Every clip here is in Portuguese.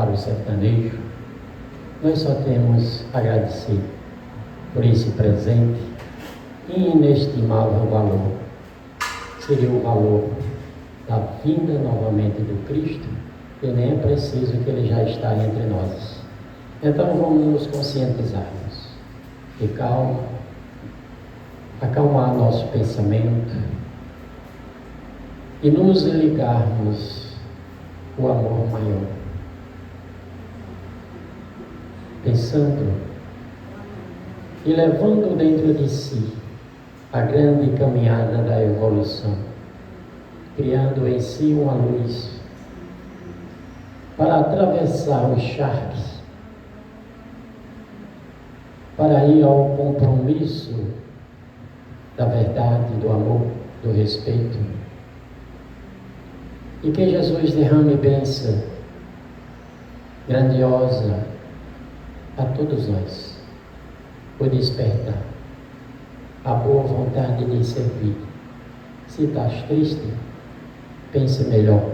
para o sertanejo. Nós só temos a agradecer por esse presente inestimável valor. Seria o valor da vinda novamente do Cristo, e nem é preciso que Ele já está entre nós. Então vamos nos conscientizarmos de calma, acalmar nosso pensamento e nos ligarmos o amor maior, pensando e levando dentro de si a grande caminhada da evolução, criando em si uma luz para atravessar os charques, para ir ao compromisso da verdade, do amor, do respeito. E que Jesus derrame bênção grandiosa a todos nós, por despertar a boa vontade de servir. Se estás triste, pense melhor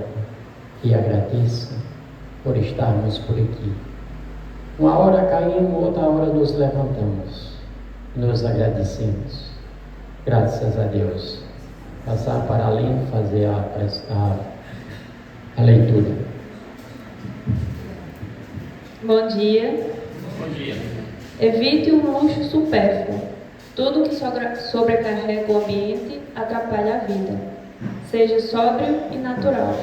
e agradeça por estarmos por aqui. Uma hora caímos, outra hora nos levantamos, nos agradecemos. Graças a Deus. Passar para além, fazer a leitura. Bom dia. Bom dia. Evite um luxo supérfluo. Tudo que sobrecarrega o ambiente atrapalha a vida. Seja sóbrio e natural.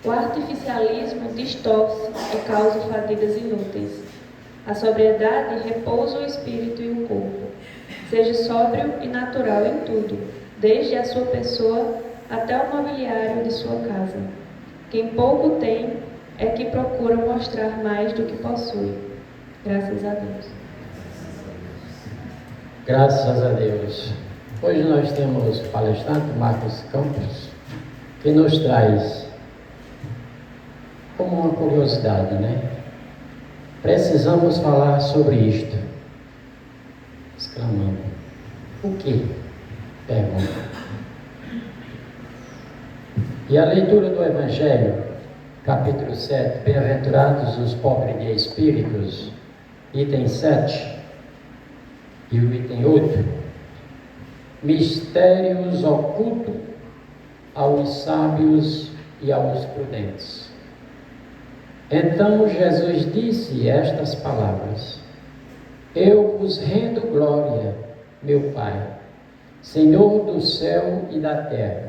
O artificialismo distorce e causa fadigas inúteis. A sobriedade repousa o espírito e o corpo. Seja sóbrio e natural em tudo, desde a sua pessoa até o mobiliário de sua casa. Quem pouco tem é que procura mostrar mais do que possui. Graças a Deus. Graças a Deus. Hoje nós temos o palestrante Marcos Campos, que nos traz como uma curiosidade, né? Precisamos falar sobre isto. Exclamando. O que? Pergunta. E a leitura do Evangelho, capítulo 7, Bem-aventurados os pobres de espíritos, item 7 e o item 8, mistérios ocultos aos sábios e aos prudentes. Então Jesus disse estas palavras: Eu vos rendo glória, meu Pai, Senhor do céu e da terra,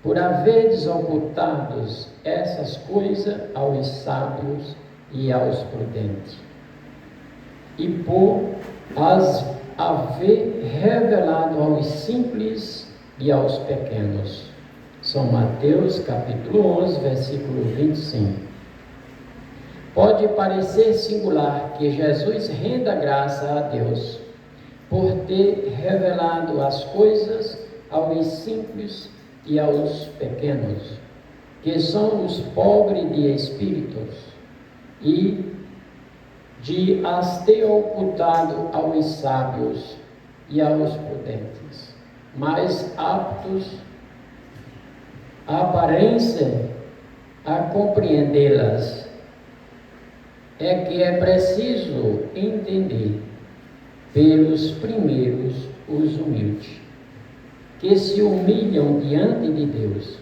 por haveres ocultados essas coisas aos sábios e aos prudentes, e por as haver revelado aos simples e aos pequenos. São Mateus capítulo 11, versículo 25. Pode parecer singular que Jesus renda graça a Deus por ter revelado as coisas aos simples e aos pequenos, que são os pobres de espíritos, e de as ter ocultado aos sábios e aos prudentes, mais aptos à aparência a compreendê-las. É que é preciso entender pelos primeiros os humildes, que se humilham diante de Deus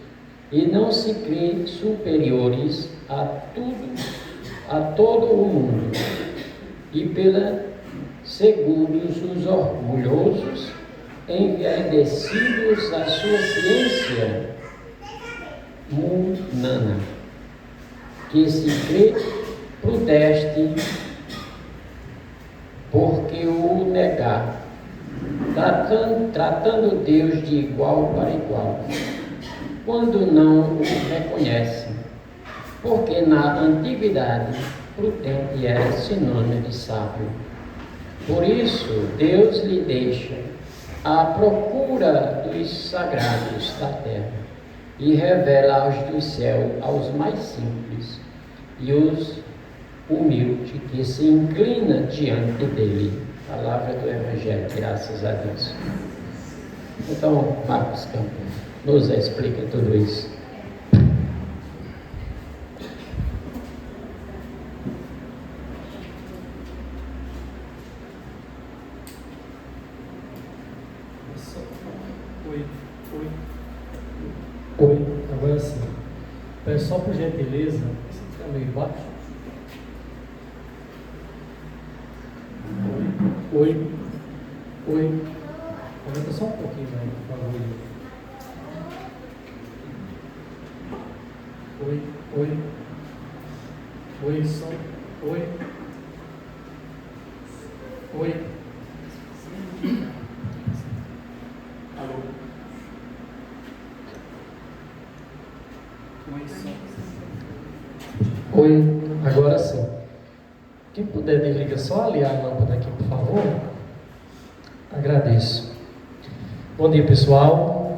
e não se creem superiores a todo o mundo, e pela segundos os orgulhosos, envaidecidos a sua ciência mundana, que se crê prudente porque o negar, tratando Deus de igual para igual, quando não o reconhece, porque na antiguidade prudente era sinônimo de sábio. Por isso Deus lhe deixa à procura dos sagrados da terra e revela aos do céu aos mais simples e os humildes que se inclina diante dele. Palavra do Evangelho, graças a Deus. Então, Marcos Campos nos explica tudo isso. Olha, só por gentileza, você fica meio baixo. Oi. Aumenta só um pouquinho aí, por favor. Oi, som. Oi. Alô. Oi, agora sim. Quem puder, desliga só ali a lâmpada aqui, por favor. Agradeço. Bom dia, pessoal.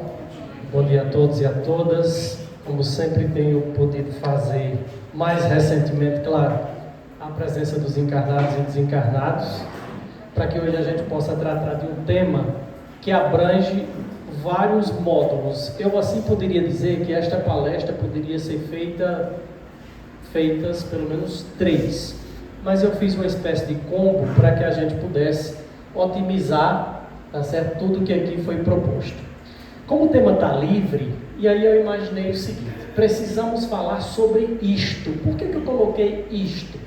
Bom dia a todos e a todas. Como sempre tenho podido fazer, mais recentemente, claro, a presença dos encarnados e desencarnados, para que hoje a gente possa tratar de um tema que abrange vários módulos. Eu assim poderia dizer que esta palestra poderia ser feitas pelo menos 3, mas eu fiz uma espécie de combo para que a gente pudesse otimizar, tá certo, tudo que aqui foi proposto. Como o tema está livre, e aí eu imaginei o seguinte: precisamos falar sobre isto. Por que eu coloquei isto?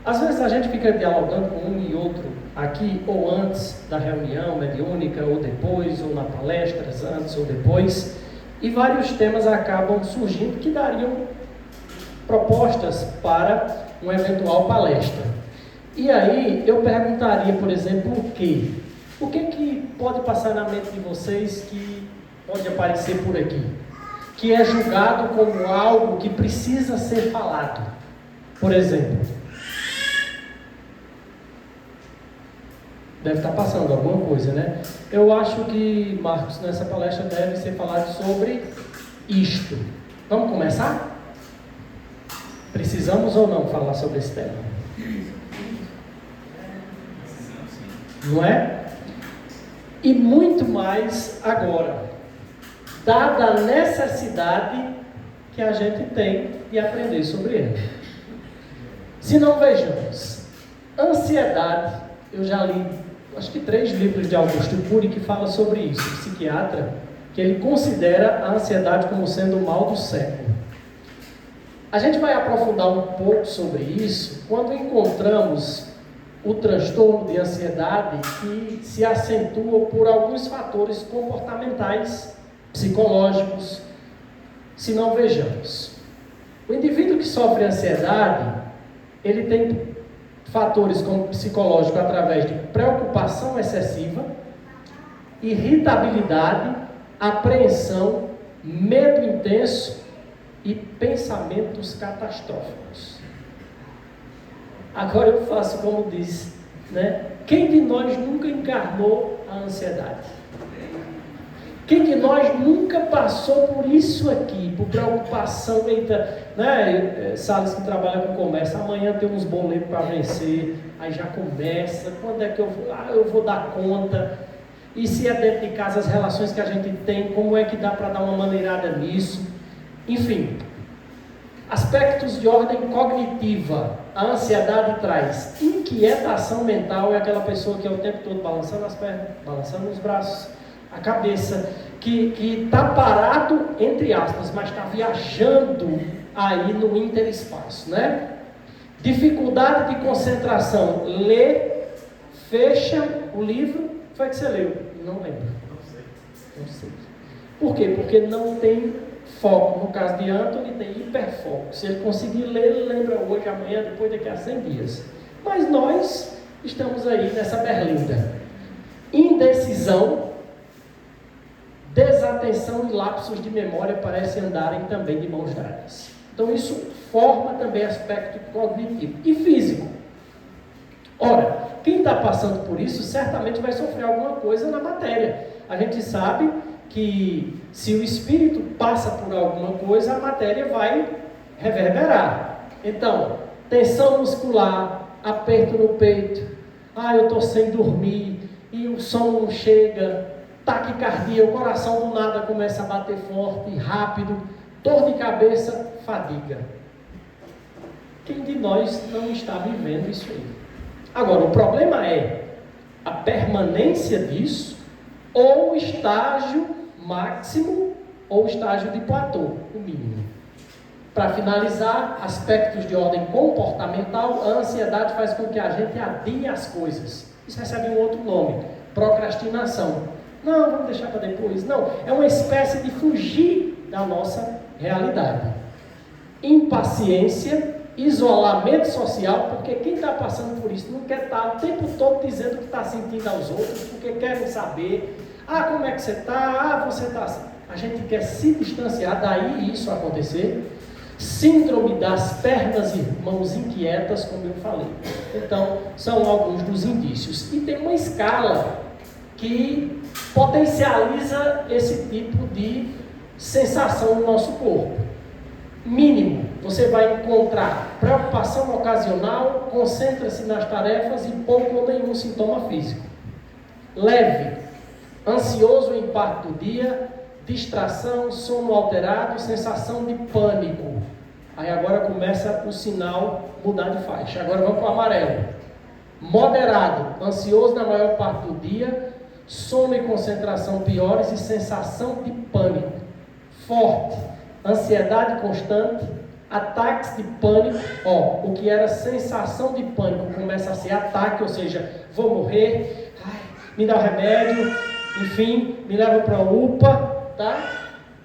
Às vezes a gente fica dialogando com um e outro aqui, ou antes da reunião mediúnica, ou depois, ou na palestra, antes ou depois, e vários temas acabam surgindo que dariam propostas para uma eventual palestra. E aí eu perguntaria, por exemplo, o que pode passar na mente de vocês que pode aparecer por aqui, que é julgado como algo que precisa ser falado? Por exemplo, deve estar passando alguma coisa, né? Eu acho que, Marcos, nessa palestra deve ser falado sobre isto. Vamos começar? Precisamos ou não falar sobre esse tema? Não é? E muito mais agora, dada a necessidade que a gente tem de aprender sobre ele. Se não, vejamos, ansiedade, eu já li, acho que 3 livros de Augusto Cury que fala sobre isso, psiquiatra, que ele considera a ansiedade como sendo o mal do século. A gente vai aprofundar um pouco sobre isso quando encontramos o transtorno de ansiedade que se acentua por alguns fatores comportamentais, psicológicos. Se não, vejamos, o indivíduo que sofre ansiedade, ele tem fatores como psicológico através de preocupação excessiva, irritabilidade, apreensão, medo intenso e pensamentos catastróficos. Agora eu faço como diz, né? Quem de nós nunca encarnou a ansiedade? Quem de nós nunca passou por isso aqui, por preocupação, né? Salles, que trabalha com comércio, amanhã tem uns boletos para vencer, aí já começa, quando é que eu vou dar conta? E se é dentro de casa, as relações que a gente tem, como é que dá para dar uma maneirada nisso? Enfim, aspectos de ordem cognitiva. A ansiedade traz inquietação mental, é aquela pessoa que é o tempo todo balançando as pernas, balançando os braços, a cabeça, que está parado, entre aspas, mas está viajando aí no interespaço, né? Dificuldade de concentração, lê, fecha o livro, foi que você leu? Não lembro. Não sei. Por quê? Porque não tem foco. No caso de Anthony, tem hiperfoco. Se ele conseguir ler, ele lembra hoje, amanhã, depois, daqui a 100 dias. Mas nós estamos aí nessa berlinda. Indecisão, desatenção e lapsos de memória parecem andarem também de mãos dadas. Então isso forma também aspecto cognitivo e físico. Ora, quem está passando por isso certamente vai sofrer alguma coisa na matéria. A gente sabe que se o espírito passa por alguma coisa, a matéria vai reverberar. Então, tensão muscular, aperto no peito, eu estou sem dormir, e o sono não chega, taquicardia, o coração do nada começa a bater forte, rápido, dor de cabeça, fadiga. Quem de nós não está vivendo isso aí? Agora, o problema é a permanência disso, ou o estágio máximo, ou o estágio de platô, o mínimo. Para finalizar, aspectos de ordem comportamental, a ansiedade faz com que a gente adie as coisas. Isso recebe um outro nome, procrastinação. Não, vamos deixar para depois. Não, é uma espécie de fugir da nossa realidade. Impaciência, isolamento social, porque quem está passando por isso não quer estar o tempo todo dizendo o que está sentindo aos outros, porque querem saber, como é que você está, você está assim. A gente quer se distanciar, daí isso acontecer. Síndrome das pernas e mãos inquietas, como eu falei. Então, são alguns dos indícios. E tem uma escala que potencializa esse tipo de sensação no nosso corpo. Mínimo, você vai encontrar preocupação ocasional, concentra-se nas tarefas e pouco ou nenhum sintoma físico. Leve, ansioso em parte do dia, distração, sono alterado, sensação de pânico. Aí agora começa o sinal mudar de faixa. Agora vamos para o amarelo. Moderado, ansioso na maior parte do dia, sono e concentração piores e sensação de pânico. Forte, ansiedade constante, ataques de pânico. O que era sensação de pânico começa a ser ataque, ou seja, vou morrer, me dá o remédio, enfim, me leva para a UPA, tá?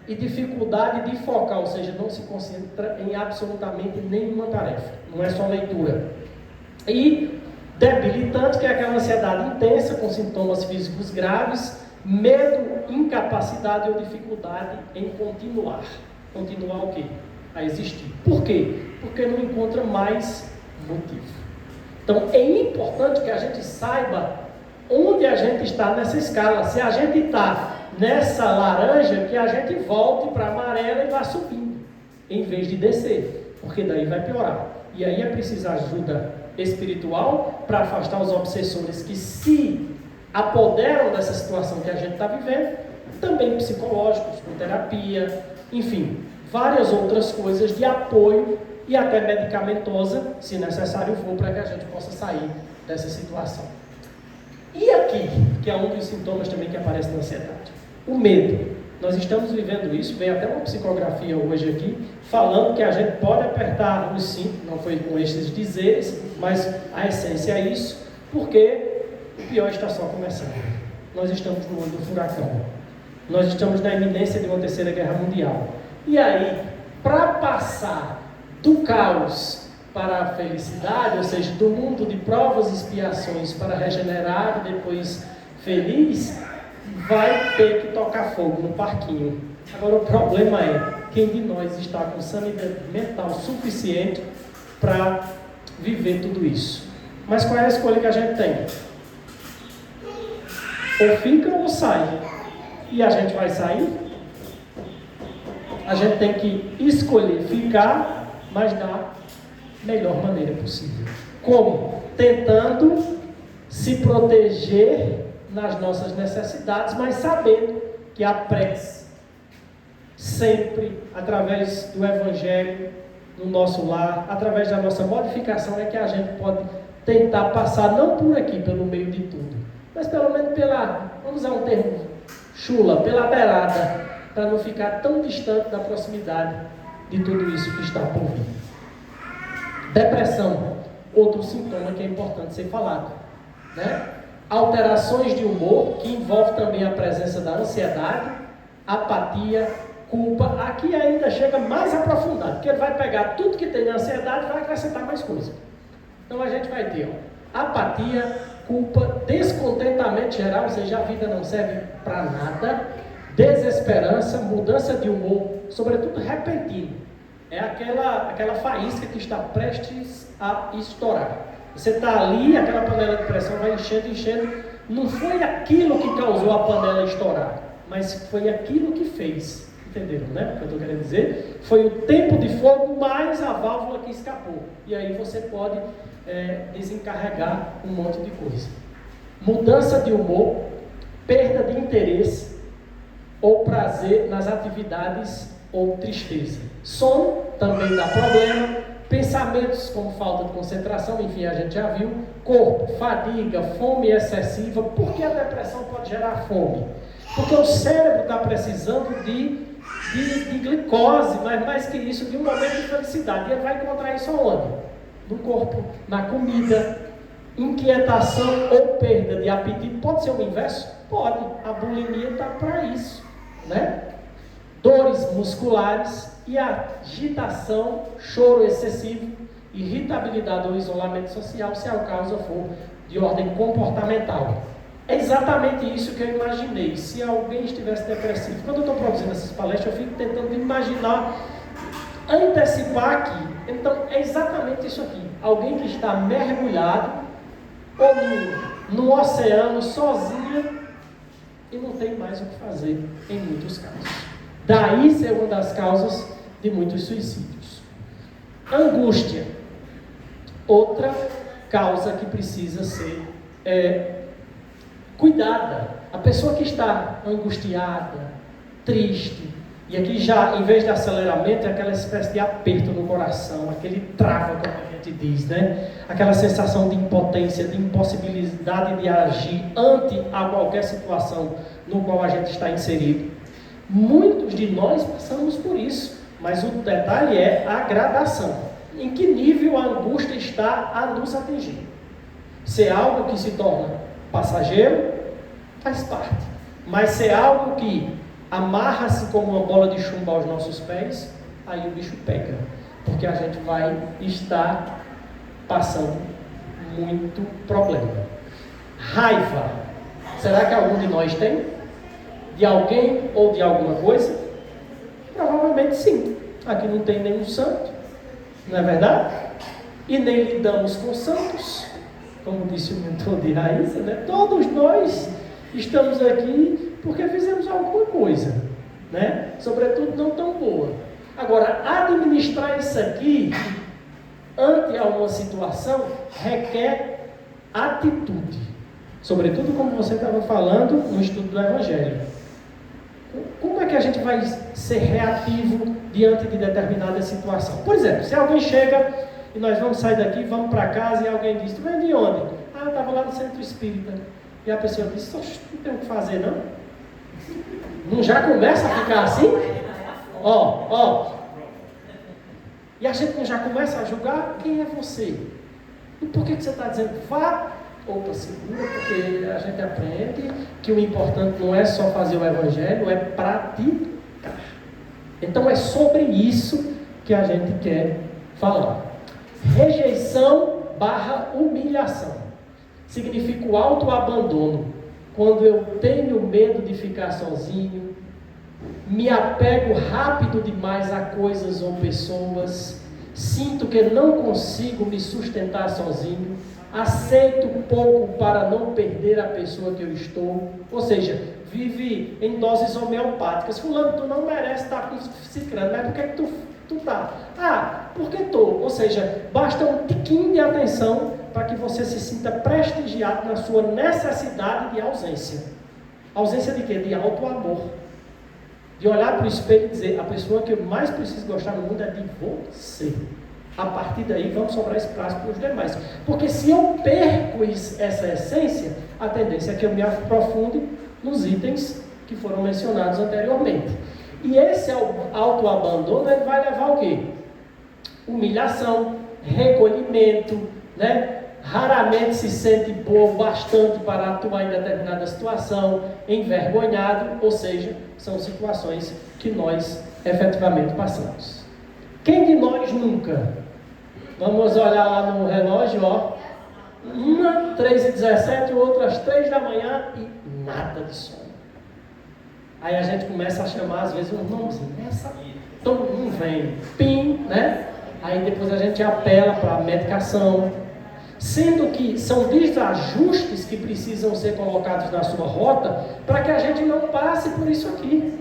E dificuldade de focar, ou seja, não se concentra em absolutamente nenhuma tarefa, não é só leitura. E debilitante, que é aquela ansiedade intensa, com sintomas físicos graves, medo, incapacidade ou dificuldade em continuar. Continuar o quê? A existir. Por quê? Porque não encontra mais motivo. Então, é importante que a gente saiba onde a gente está nessa escala. Se a gente está nessa laranja, que a gente volte para a amarela e vá subindo, em vez de descer, porque daí vai piorar. E aí é preciso ajuda espiritual para afastar os obsessores que se apoderam dessa situação que a gente está vivendo, também psicológicos, com terapia, enfim, várias outras coisas de apoio e até medicamentosa, se necessário for, para que a gente possa sair dessa situação. E aqui, que é um dos sintomas também que aparece na ansiedade, o medo. Nós estamos vivendo isso, veio até uma psicografia hoje aqui, falando que a gente pode apertar os cintos, não foi com esses dizeres, mas a essência é isso, porque o pior está só começando. Nós estamos no olho do furacão. Nós estamos na iminência de uma terceira guerra mundial. E aí, para passar do caos para a felicidade, ou seja, do mundo de provas e expiações para regenerar e depois feliz, vai ter que tocar fogo no parquinho. Agora o problema é, quem de nós está com sanidade mental suficiente para viver tudo isso? Mas qual é a escolha que a gente tem? Ou fica ou sai. E a gente vai sair? A gente tem que escolher ficar, mas da melhor maneira possível. Como? Tentando se proteger nas nossas necessidades, mas sabendo que a prece, sempre, através do Evangelho, no nosso lar, através da nossa modificação, é que a gente pode tentar passar, não por aqui, pelo meio de tudo, mas pelo menos vamos usar um termo chula, pela beirada, para não ficar tão distante da proximidade de tudo isso que está por vir. Depressão, outro sintoma que é importante ser falado, né? Alterações de humor, que envolve também a presença da ansiedade, apatia, culpa. Aqui ainda chega mais aprofundado, porque ele vai pegar tudo que tem na ansiedade e vai acrescentar mais coisa. Então a gente vai ter apatia, culpa, descontentamento geral, ou seja, a vida não serve para nada, desesperança, mudança de humor, sobretudo repentino. É aquela faísca que está prestes a estourar. Você está ali, aquela panela de pressão vai enchendo. Não foi aquilo que causou a panela estourar, mas foi aquilo que fez. Entenderam, né? O que eu estou querendo dizer? Foi o tempo de fogo mais a válvula que escapou. E aí você pode desencarregar um monte de coisa. Mudança de humor, perda de interesse ou prazer nas atividades ou tristeza. Sono também dá problema. Pensamentos como falta de concentração, enfim, a gente já viu. Corpo, fadiga, fome excessiva. Por que a depressão pode gerar fome? Porque o cérebro está precisando de de glicose, mas mais que isso, de um momento de felicidade. E ele vai encontrar isso aonde? No corpo, na comida. Inquietação ou perda de apetite pode ser o inverso? Pode. A bulimia está para isso, né? Dores musculares e agitação, choro excessivo, irritabilidade ou isolamento social, se a causa for de ordem comportamental. É exatamente isso que eu imaginei. Se alguém estivesse depressivo, quando eu estou produzindo essas palestras, eu fico tentando imaginar, antecipar aqui. Então, é exatamente isso aqui. Alguém que está mergulhado ou no oceano, sozinha, e não tem mais o que fazer em muitos casos. Daí ser uma das causas de muitos suicídios. Angústia. Outra causa que precisa ser cuidada. A pessoa que está angustiada, triste, e aqui já, em vez de aceleramento, é aquela espécie de aperto no coração, aquele trava, como a gente diz, né? Aquela sensação de impotência, de impossibilidade de agir ante a qualquer situação no qual a gente está inserido. Muitos de nós passamos por isso, mas o detalhe é a gradação. Em que nível a angústia está a nos atingir? Se é algo que se torna passageiro, faz parte. Mas se é algo que amarra-se como uma bola de chumbo aos nossos pés, aí o bicho pega. Porque a gente vai estar passando muito problema. Raiva. Será que algum de nós tem? De alguém ou de alguma coisa? Provavelmente sim. Aqui não tem nenhum santo, não é verdade? E nem lidamos com santos, como disse o mentor de Raíssa, né? Todos nós estamos aqui porque fizemos alguma coisa, né? Sobretudo não tão boa. Agora, administrar isso aqui ante alguma situação requer atitude. Sobretudo como você estava falando no estudo do Evangelho. Como é que a gente vai ser reativo diante de determinada situação? Por exemplo, se alguém chega e nós vamos sair daqui, vamos para casa e alguém diz: tu vem de onde? Ah, eu estava lá no centro espírita. E a pessoa diz: não tem o que fazer não? Não já começa a ficar assim? E a gente não já começa a julgar? Quem é você? E por que você está dizendo vá? Opa, segura, porque a gente aprende que o importante não é só fazer o Evangelho, é praticar. Então é sobre isso que a gente quer falar. Rejeição / humilhação. Significa o autoabandono. Quando eu tenho medo de ficar sozinho, me apego rápido demais a coisas ou pessoas, sinto que não consigo me sustentar sozinho, aceito pouco para não perder a pessoa que eu estou, ou seja, vive em doses homeopáticas. Fulano, tu não merece estar com ciclano, mas por que tu tá? Ah, porque estou. Ou seja, basta um tiquinho de atenção para que você se sinta prestigiado na sua necessidade de ausência. Ausência de quê? De auto-amor. De olhar para o espelho e dizer: a pessoa que eu mais preciso gostar no mundo é de você. A partir daí vamos sobrar espaço para os demais. Porque se eu perco essa essência, a tendência é que eu me aprofunde nos itens que foram mencionados anteriormente. E esse autoabandono, ele vai levar o quê? Humilhação, recolhimento, né? Raramente se sente bom bastante para atuar em determinada situação, envergonhado, ou seja, são situações que nós efetivamente passamos. Quem de nós nunca? Vamos olhar lá no relógio, ó. 3h17, outra às 3 da manhã e nada de sono. Aí a gente começa a chamar às vezes um nomezinho. Todo mundo vem, pim, né? Aí depois a gente apela para a medicação. Sendo que são desajustes que precisam ser colocados na sua rota para que a gente não passe por isso aqui.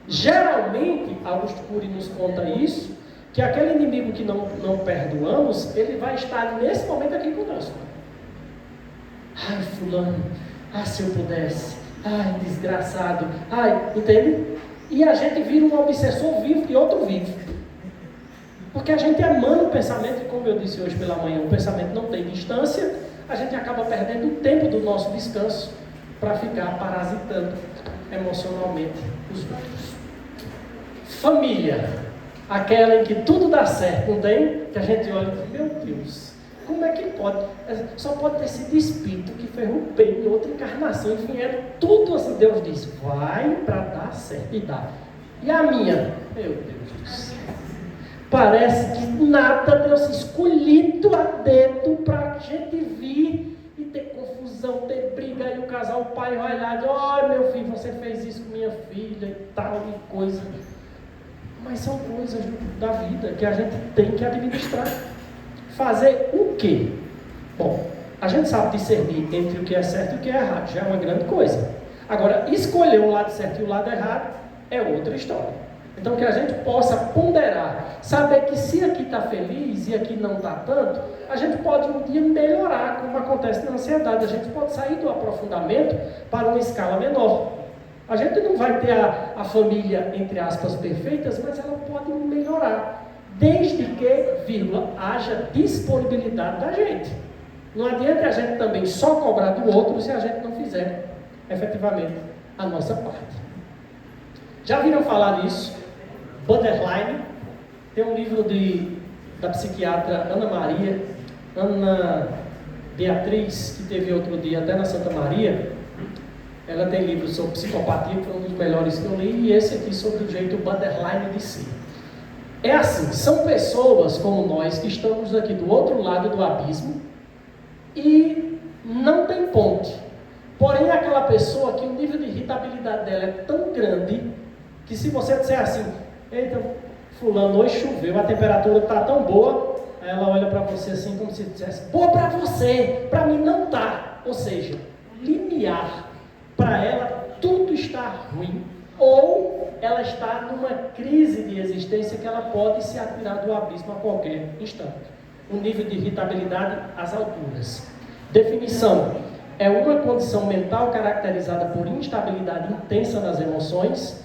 Geralmente, Augusto Cury nos conta isso, que aquele inimigo que não perdoamos, ele vai estar nesse momento aqui conosco. Ai, fulano, se eu pudesse, ai, desgraçado, ai, entende? E a gente vira um obsessor vivo de outro vivo. Porque a gente emana o pensamento, e como eu disse hoje pela manhã, o pensamento não tem distância, a gente acaba perdendo o tempo do nosso descanso para ficar parasitando emocionalmente os outros. família, aquela em que tudo dá certo, não tem? Que a gente olha e diz, meu Deus, como é que pode? Só pode ter sido espírito que fez um bem em outra encarnação, enfim, era tudo assim. Deus diz, vai para dar certo, e dá. E a minha? Meu Deus do céu. Parece que nada Deus escolhido a dedo para a gente vir e ter confusão, ter briga, e o casal, o pai vai lá e diz, ó, meu filho, você fez isso com minha filha e tal e coisa. Mas são coisas da vida que a gente tem que administrar. Fazer o quê? Bom, a gente sabe discernir entre o que é certo e o que é errado, já é uma grande coisa. Agora, escolher o lado certo e o lado errado é outra história. Então, que a gente possa ponderar, saber que se aqui está feliz e aqui não está tanto, a gente pode um dia melhorar, como acontece na ansiedade. A gente pode sair do aprofundamento para uma escala menor. A gente não vai ter a família, entre aspas, perfeitas, mas ela pode melhorar, desde que, vírgula, haja disponibilidade da gente. Não adianta a gente também só cobrar do outro se a gente não fizer, efetivamente, a nossa parte. Já viram falar nisso? Borderline. Tem um livro da psiquiatra Ana Beatriz, que teve outro dia até na Santa Maria. Ela tem livros sobre psicopatia, que foi um dos melhores que eu li, e esse aqui sobre o jeito borderline de si. É assim, são pessoas como nós que estamos aqui do outro lado do abismo e não tem ponte. Porém, é aquela pessoa que o nível de irritabilidade dela é tão grande que se você disser assim, eita, fulano, hoje choveu, a temperatura está tão boa, aí ela olha para você assim como se dissesse, boa para você, para mim não está. Ou seja, limiar, para ela tudo está ruim, ou ela está numa crise de existência que ela pode se atirar do abismo a qualquer instante. Um nível de irritabilidade às alturas. Definição: é uma condição mental caracterizada por instabilidade intensa nas emoções,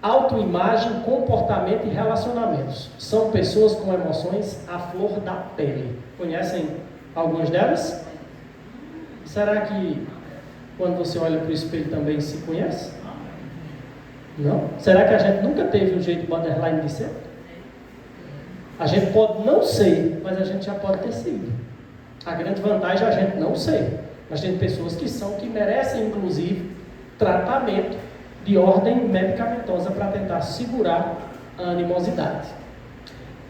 autoimagem, comportamento e relacionamentos. São pessoas com emoções à flor da pele. Conhecem algumas delas? Será que quando você olha para o espelho também se conhece? Não? Será que a gente nunca teve um jeito borderline de ser? A gente pode não ser, mas a gente já pode ter sido. A grande vantagem é a gente não ser. Mas tem pessoas que são, que merecem inclusive tratamento de ordem medicamentosa para tentar segurar a animosidade.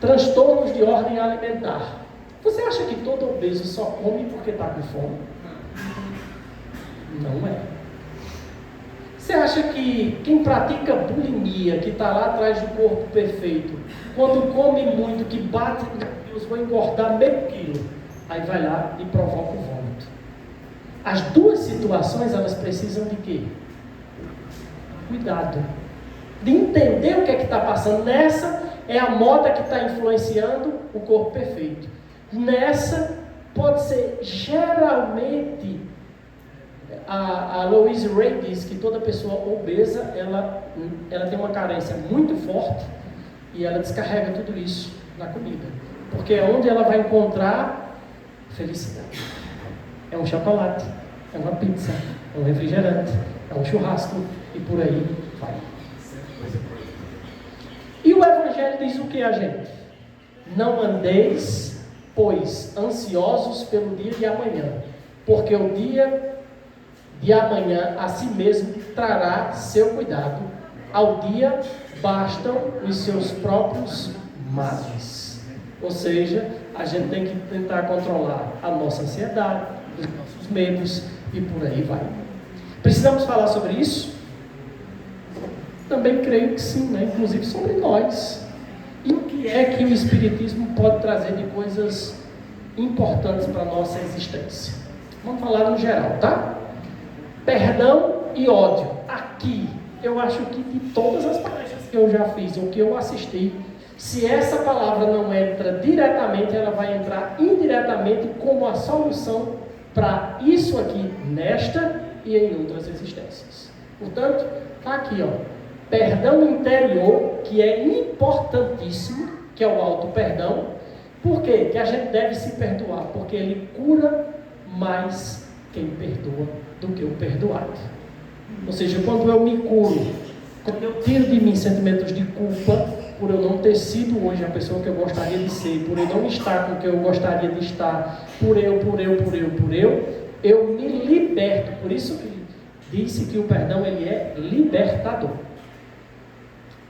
Transtornos de ordem alimentar. Você acha que todo obeso só come porque está com fome? Não é. Você acha que quem pratica bulimia, que está lá atrás do corpo perfeito, quando come muito, que bate, meu Deus, vou engordar meio quilo, aí vai lá e provoca o vômito? As duas situações, elas precisam de quê? Cuidado. De entender o que é que está passando. Nessa é a moda que está influenciando o corpo perfeito. Nessa pode ser geralmente... A Louise Hay diz que toda pessoa obesa, ela tem uma carência muito forte e ela descarrega tudo isso na comida. Porque é onde ela vai encontrar felicidade. É um chocolate, é uma pizza, é um refrigerante, é um churrasco e por aí vai. E o Evangelho diz o que a gente? Não andeis, pois, ansiosos pelo dia de amanhã, porque o dia de amanhã a si mesmo trará seu cuidado. Ao dia bastam os seus próprios males. Ou seja, a gente tem que tentar controlar a nossa ansiedade, os nossos medos e por aí vai. Precisamos falar sobre isso? Também creio que sim, né? Inclusive sobre nós. E o que é que o Espiritismo pode trazer de coisas importantes para a nossa existência? Vamos falar no geral, tá? Perdão e ódio. Aqui, eu acho que de todas as palestras que eu já fiz, ou que eu assisti, se essa palavra não entra diretamente, ela vai entrar indiretamente como a solução para isso aqui, nesta e em outras existências. Portanto, está aqui, ó. Perdão interior, que é importantíssimo, que é o auto-perdão. Por quê? Que a gente deve se perdoar, porque ele cura mais quem perdoa do que o perdoado. Ou seja, quando eu me curo quando eu tiro de mim sentimentos de culpa, por eu não ter sido hoje a pessoa que eu gostaria de ser, por eu não estar com o que eu gostaria de estar, eu me liberto. Por isso que disse que o perdão ele é libertador.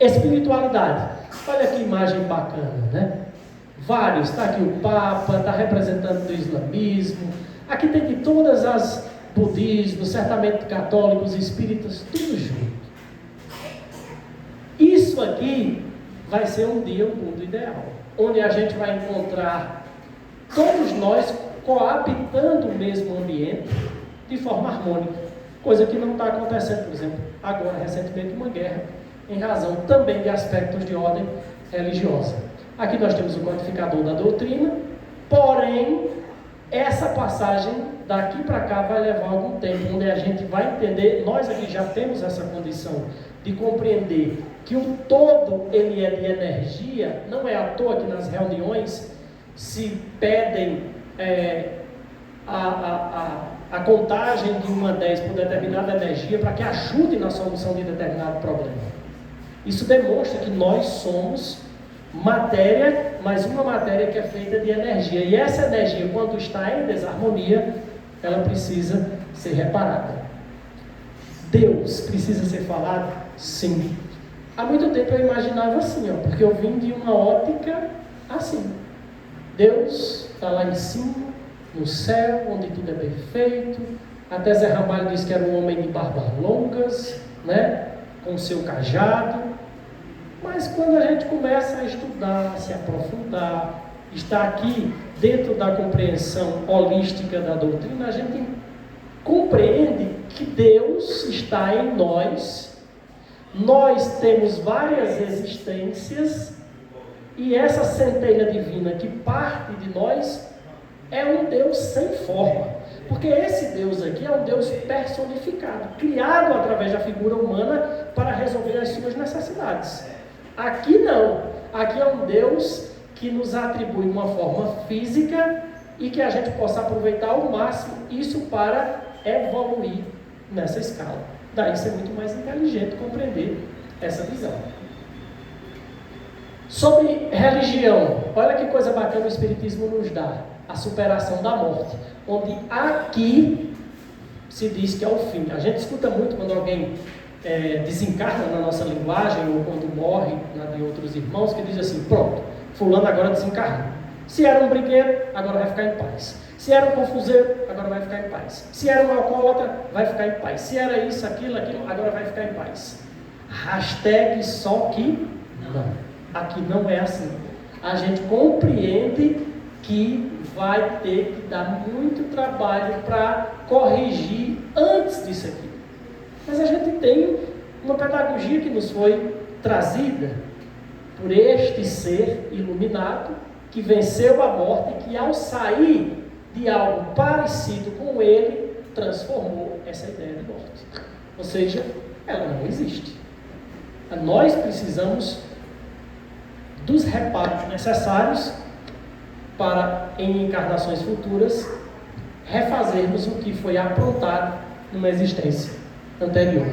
Espiritualidade. Olha que imagem bacana, né? Vários, está aqui o Papa, está representando o islamismo, aqui tem de todas as budismos, certamente católicos, espíritas, tudo junto. Isso aqui vai ser um dia um mundo ideal, onde a gente vai encontrar todos nós coabitando o mesmo ambiente de forma harmônica, coisa que não está acontecendo, por exemplo, agora recentemente uma guerra, em razão também de aspectos de ordem religiosa. Aqui nós temos o codificador da doutrina, porém, essa passagem daqui para cá vai levar algum tempo, onde a gente vai entender, nós aqui já temos essa condição de compreender que o todo ele é de energia. Não é à toa que nas reuniões se pedem a contagem de 1 a 10 por determinada energia para que ajude na solução de determinado problema. Isso demonstra que nós somos matéria, mas uma matéria que é feita de energia. E essa energia, quando está em desarmonia, ela precisa ser reparada. Deus precisa ser falado? Sim. Há muito tempo eu imaginava assim, porque eu vim de uma ótica assim. Deus está lá em cima, no céu, onde tudo é perfeito. Até Zé Ramalho disse que era um homem de barbas longas, né? Com seu cajado. Mas quando a gente começa a estudar, a se aprofundar, está aqui dentro da compreensão holística da doutrina, a gente compreende que Deus está em nós, nós temos várias existências, e essa centelha divina que parte de nós é um Deus sem forma, porque esse Deus aqui é um Deus personificado, criado através da figura humana para resolver as suas necessidades. Aqui não, aqui é um Deus que nos atribui uma forma física e que a gente possa aproveitar ao máximo isso para evoluir nessa escala. Daí ser muito mais inteligente compreender essa visão. Sobre religião, olha que coisa bacana o Espiritismo nos dá, a superação da morte, onde aqui se diz que é o fim. A gente escuta muito quando alguém desencarna na nossa linguagem, ou quando morre na de outros irmãos, que diz assim: pronto, fulano agora desencarna. Se era um brinquedo, agora vai ficar em paz. Se era um confuseiro, agora vai ficar em paz. Se era um alcoólatra, vai ficar em paz. Se era isso, aquilo, agora vai ficar em paz. Hashtag só que não. Aqui não é assim. A gente compreende que vai ter que dar muito trabalho para corrigir antes disso aqui. Mas a gente tem uma pedagogia que nos foi trazida por este ser iluminado que venceu a morte e que, ao sair de algo parecido com ele, transformou essa ideia de morte. Ou seja, ela não existe. Nós precisamos dos reparos necessários para, em encarnações futuras, refazermos o que foi aprontado numa existência anterior.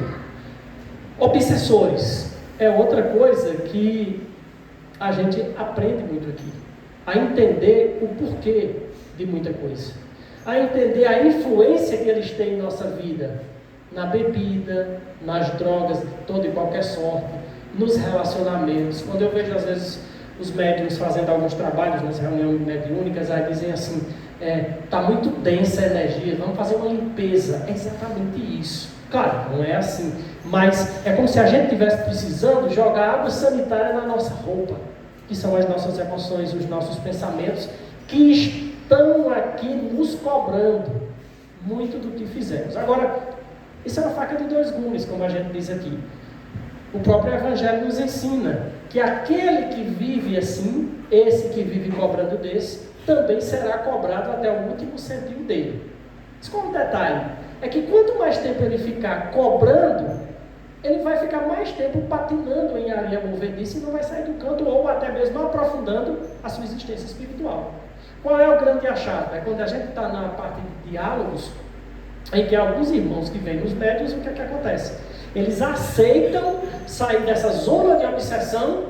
Obsessores é outra coisa que a gente aprende muito aqui, a entender o porquê de muita coisa, a entender a influência que eles têm em nossa vida, na bebida, nas drogas de toda e qualquer sorte, nos relacionamentos. Quando eu vejo às vezes os médiuns fazendo alguns trabalhos nas reuniões mediúnicas, aí dizem assim: está muito densa a energia, vamos fazer uma limpeza. É exatamente isso. Claro, não é assim, mas é como se a gente estivesse precisando jogar água sanitária na nossa roupa, que são as nossas emoções, os nossos pensamentos, que estão aqui nos cobrando muito do que fizemos. Agora, isso é uma faca de dois gumes, como a gente diz aqui. O próprio Evangelho nos ensina que aquele que vive assim, esse que vive cobrando desse, também será cobrado até o último centimo dele. Só um detalhe, é que quanto mais tempo ele ficar cobrando, ele vai ficar mais tempo patinando em areia movediça e não vai sair do canto, ou até mesmo aprofundando a sua existência espiritual. Qual é o grande achado? É quando a gente está na parte de diálogos, em que alguns irmãos que vêm nos médios, o que é que acontece? Eles aceitam sair dessa zona de obsessão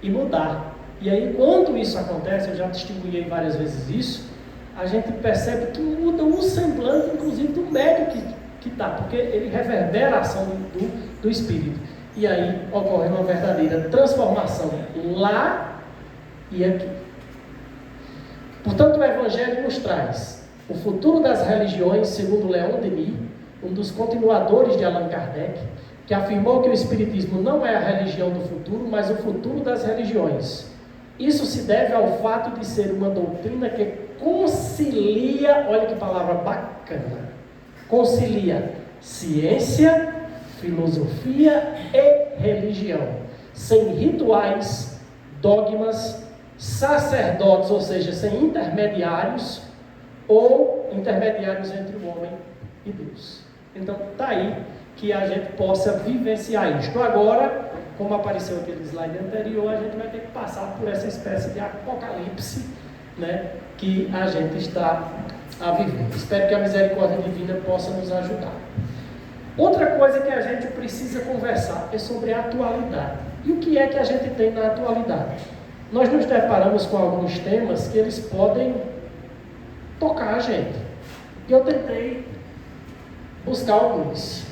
e mudar. E aí, quando isso acontece, eu já testemunhei várias vezes isso, a gente percebe que muda o semblante, inclusive, do médium que está, porque ele reverbera a ação do Espírito. E aí ocorre uma verdadeira transformação lá e aqui. Portanto, o Evangelho nos traz o futuro das religiões, segundo Leon Denis, um dos continuadores de Allan Kardec, que afirmou que o Espiritismo não é a religião do futuro, mas o futuro das religiões. Isso se deve ao fato de ser uma doutrina que concilia, olha que palavra bacana, concilia ciência, filosofia e religião, sem rituais, dogmas, sacerdotes, ou seja, sem intermediários ou intermediários entre o homem e Deus. Então, está aí que a gente possa vivenciar isto. Agora, como apareceu aquele slide anterior, a gente vai ter que passar por essa espécie de apocalipse, né, que a gente está a viver. Espero que a misericórdia divina possa nos ajudar. Outra coisa que a gente precisa conversar é sobre a atualidade. E o que é que a gente tem na atualidade? Nós nos deparamos com alguns temas que eles podem tocar a gente. E eu tentei buscar alguns.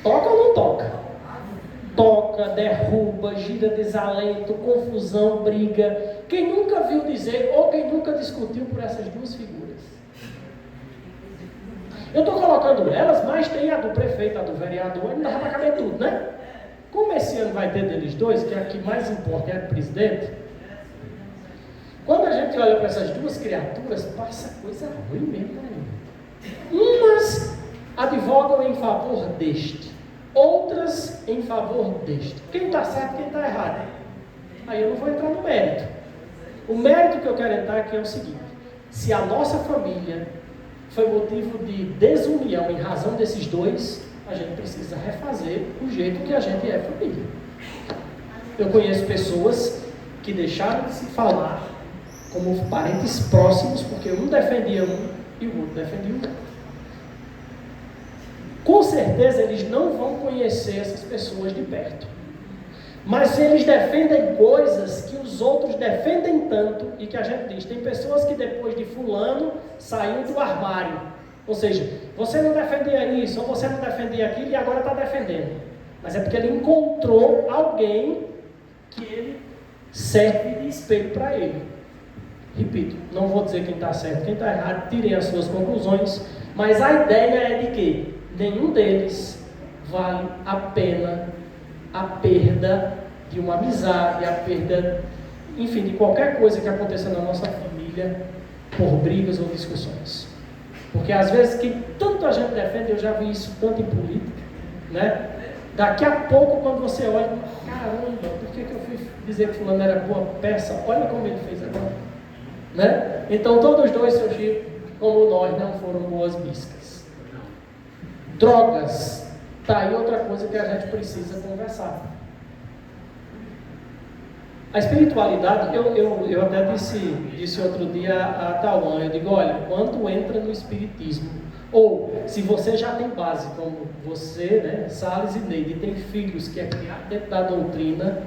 Toca ou não toca? Toca, derruba, gira desalento, confusão, briga. Quem nunca viu dizer ou quem nunca discutiu por essas duas figuras? Eu estou colocando elas, mas tem a do prefeito, a do vereador, não dá para caber tudo, né? Como esse ano vai ter deles dois, que é a que mais importa é a do presidente, quando a gente olha para essas duas criaturas, passa coisa ruim mesmo para mim. Umas advogam em favor deste, outras em favor deste. Quem está certo, quem está errado? Aí eu não vou entrar no mérito. O mérito que eu quero entrar aqui é o seguinte: se a nossa família foi motivo de desunião em razão desses dois, a gente precisa refazer o jeito que a gente é família. Eu conheço pessoas que deixaram de se falar como parentes próximos, porque um defendia um e o outro defendia o outro. Com certeza eles não vão conhecer essas pessoas de perto, mas eles defendem coisas que os outros defendem tanto, e que a gente diz, tem pessoas que depois de fulano saiu do armário, ou seja, você não defendia isso, ou você não defendia aquilo e agora está defendendo, mas é porque ele encontrou alguém que ele serve de espelho para ele. Repito, não vou dizer quem está certo, quem está errado, tirem as suas conclusões, mas a ideia é de que nenhum deles vale a pena a perda de uma amizade, a perda, enfim, de qualquer coisa que aconteça na nossa família por brigas ou discussões. Porque às vezes que tanto a gente defende, eu já vi isso tanto em política, né? Daqui a pouco, quando você olha, caramba, por que eu fui dizer que fulano era boa peça? Olha como ele fez agora, né? Então todos dois, seu Chico, como nós, não foram boas biscas. Drogas. Está aí outra coisa que a gente precisa conversar. A espiritualidade, eu até disse outro dia a Tauan, eu digo, olha, quando entra no espiritismo, ou se você já tem base, como você, né, Salles e Neide, tem filhos que é criado dentro da doutrina,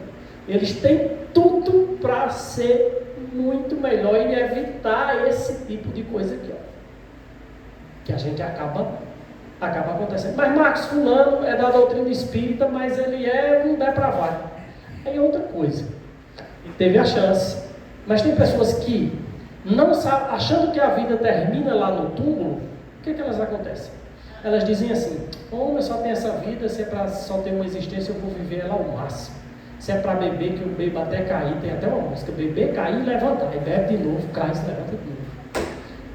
eles têm tudo para ser muito melhor e evitar esse tipo de coisa aqui, ó, que a gente acaba acontecendo. Mas Marcos fulano é da doutrina espírita, mas ele é um depravado. Aí é outra coisa. Ele teve a chance. Mas tem pessoas que não sabem, achando que a vida termina lá no túmulo, o que elas acontecem? Elas dizem assim, eu só tenho essa vida, se é para só ter uma existência, eu vou viver ela ao máximo. Se é para beber, que eu bebo até cair, tem até uma música, beber, cair e levantar. Aí bebe de novo, cai e se levanta de novo.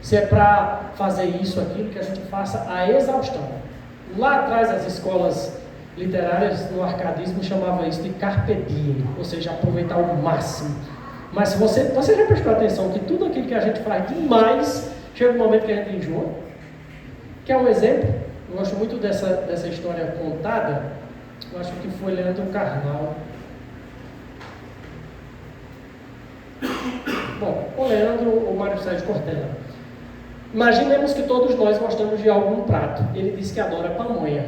Se é para fazer isso, aquilo, que a gente faça a exaustão. Lá atrás, as escolas literárias no arcadismo chamavam isso de carpe diem, ou seja, aproveitar ao máximo. Mas se você já prestou atenção que tudo aquilo que a gente faz demais, chega um momento que a gente enjoa? Quer um exemplo? Eu gosto muito dessa história contada, eu acho que foi Leandro Carnal. Bom, o Leandro ou Mário Sérgio Cortella. Imaginemos que todos nós gostamos de algum prato. Ele diz que adora pamonha.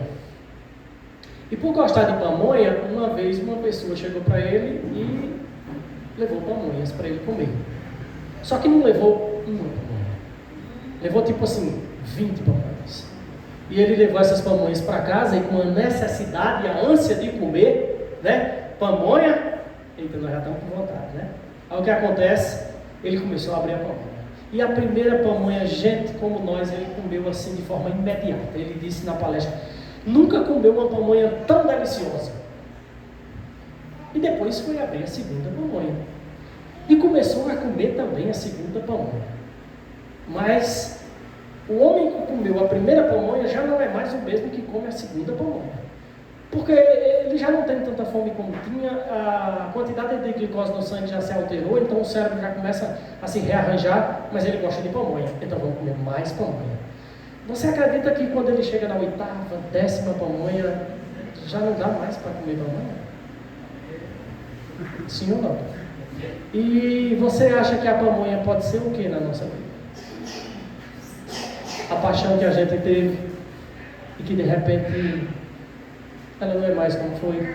E por gostar de pamonha, uma vez uma pessoa chegou para ele e levou pamonhas para ele comer. Só que não levou uma pamonha. Levou tipo assim, 20 pamonhas. E ele levou essas pamonhas para casa e com a necessidade, a ânsia de comer, né? Pamonha, eita, nós já estamos com vontade, né? Aí o que acontece? Ele começou a abrir a pamonha. E a primeira pamonha, gente como nós, ele comeu assim de forma imediata. Ele disse na palestra, nunca comeu uma pamonha tão deliciosa. E depois foi abrir a segunda pamonha. E começou a comer também a segunda pamonha. Mas o homem que comeu a primeira pamonha já não é mais o mesmo que come a segunda pamonha. Porque ele já não tem tanta fome como tinha, a quantidade de glicose no sangue já se alterou, então o cérebro já começa a se rearranjar, mas ele gosta de pamonha, então vamos comer mais pamonha. Você acredita que quando ele chega na 8ª, 10ª pamonha, já não dá mais para comer pamonha? Sim ou não? E você acha que a pamonha pode ser o que na nossa vida? A paixão que a gente teve e que de repente ela não é mais como foi,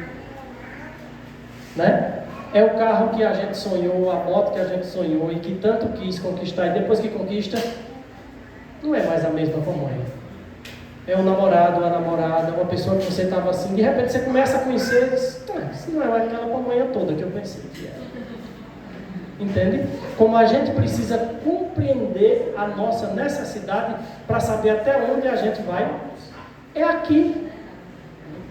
né? É o carro que a gente sonhou, a moto que a gente sonhou e que tanto quis conquistar, e depois que conquista, não é mais a mesma pamonha. É o namorado, a namorada, uma pessoa que você estava assim, de repente você começa a conhecer e diz, isso não é aquela pamonha toda que eu pensei que era. Entende? Como a gente precisa compreender a nossa necessidade para saber até onde a gente vai, é aqui.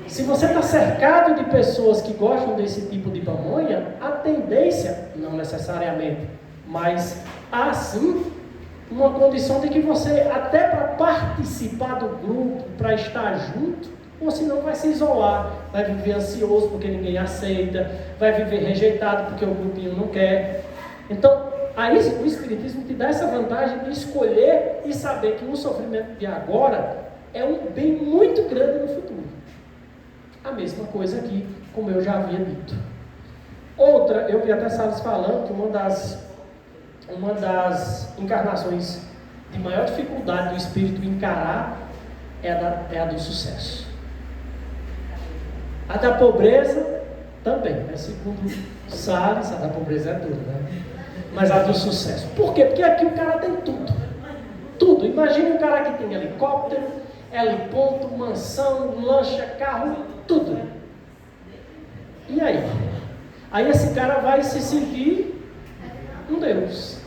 Se você está cercado de pessoas que gostam desse tipo de pamonha, a tendência, não necessariamente, mas há sim uma condição de que você, até para participar do grupo, para estar junto, ou senão vai se isolar, vai viver ansioso porque ninguém aceita, vai viver rejeitado porque o grupinho não quer. Então, aí o Espiritismo te dá essa vantagem de escolher e saber que o sofrimento de agora é um bem muito grande no futuro. A mesma coisa aqui, como eu já havia dito. Outra, eu vi até Salles falando que uma das encarnações de maior dificuldade do espírito encarar é a do sucesso. A da pobreza também, né? Segundo Salles, a da pobreza é tudo, né? Mas a do sucesso. Por quê? Porque aqui o cara tem tudo. Tudo. Imagine um cara que tem helicóptero, heliponto, mansão, lancha, carro, tudo. E aí? Aí esse cara vai se sentir um Deus.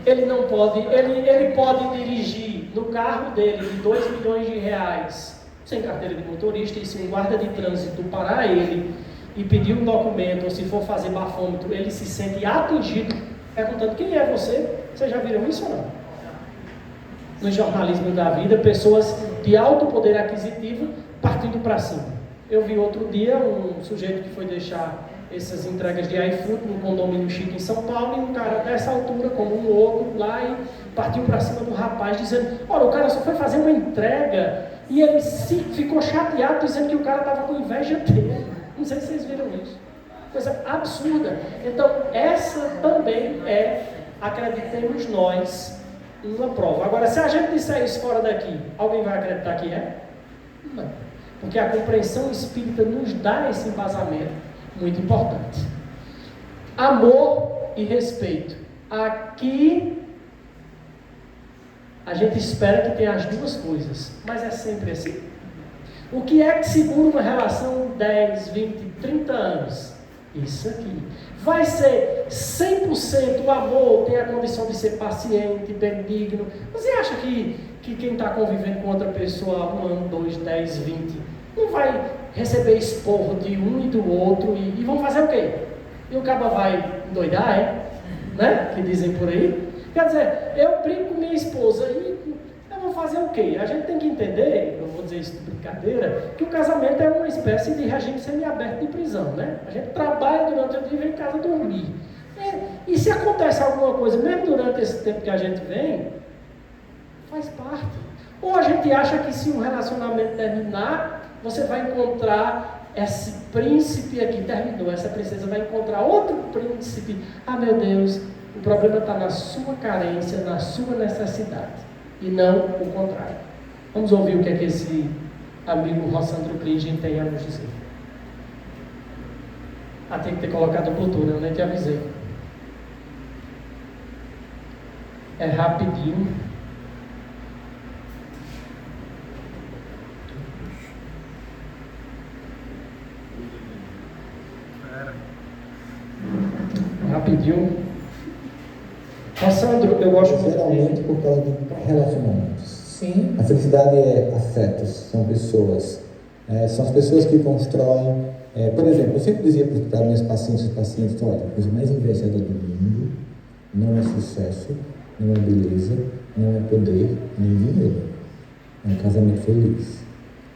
Ele não pode, ele pode dirigir no carro dele de 2 milhões de reais, sem carteira de motorista, e se um guarda de trânsito parar ele e pedir um documento, ou se for fazer bafômetro, ele se sente atingido, perguntando quem é você? Vocês já viram isso ou não? No jornalismo da vida, pessoas de alto poder aquisitivo partindo para cima. Eu vi outro dia um sujeito que foi deixar essas entregas de iFood no condomínio chique em São Paulo, e um cara dessa altura, como um louco, lá e partiu para cima do rapaz, dizendo, olha, o cara só foi fazer uma entrega, e ele ficou chateado, dizendo que o cara estava com inveja dele. Não sei se vocês viram isso. Coisa absurda. Então, essa também é, acreditemos nós, uma prova. Agora, se a gente disser isso fora daqui, alguém vai acreditar que é? Não. Porque a compreensão espírita nos dá esse embasamento muito importante. Amor e respeito. Aqui, a gente espera que tenha as duas coisas, mas é sempre assim. O que é que segura uma relação 10, 20, 30 anos? Isso aqui. Vai ser 100% o amor, tem a condição de ser paciente, benigno. Você acha que quem está convivendo com outra pessoa há 1 ano, 2, 10, 20, não vai receber esporro de um e do outro e vão fazer o quê? E o cara vai endoidar, né? Que dizem por aí. Quer dizer, eu brigo com minha esposa e eu vou fazer o quê? A gente tem que entender, eu vou dizer isso de brincadeira, que o casamento é uma espécie de regime semiaberto de prisão, né? A gente trabalha durante o dia e vem em casa dormir. E se acontece alguma coisa, mesmo durante esse tempo que a gente vem, faz parte. Ou a gente acha que se um relacionamento terminar, você vai encontrar esse príncipe aqui, terminou, essa princesa vai encontrar outro príncipe. Ah, meu Deus, o problema está na sua carência, na sua necessidade, e não o contrário. Vamos ouvir o que é que esse amigo Rossandro Cligem tem a nos dizer. Tem que ter colocado cultura, eu nem te avisei. É rapidinho. Rapidinho. Rossandro, eu gosto geralmente por causa de relacionamentos. Sim. A felicidade é afetos, são pessoas. São as pessoas que constroem. Por exemplo, eu sempre dizia para meus pacientes, olha, a coisa mais invejada do mundo não é sucesso, não é beleza, não é poder, nem dinheiro. É um casamento feliz.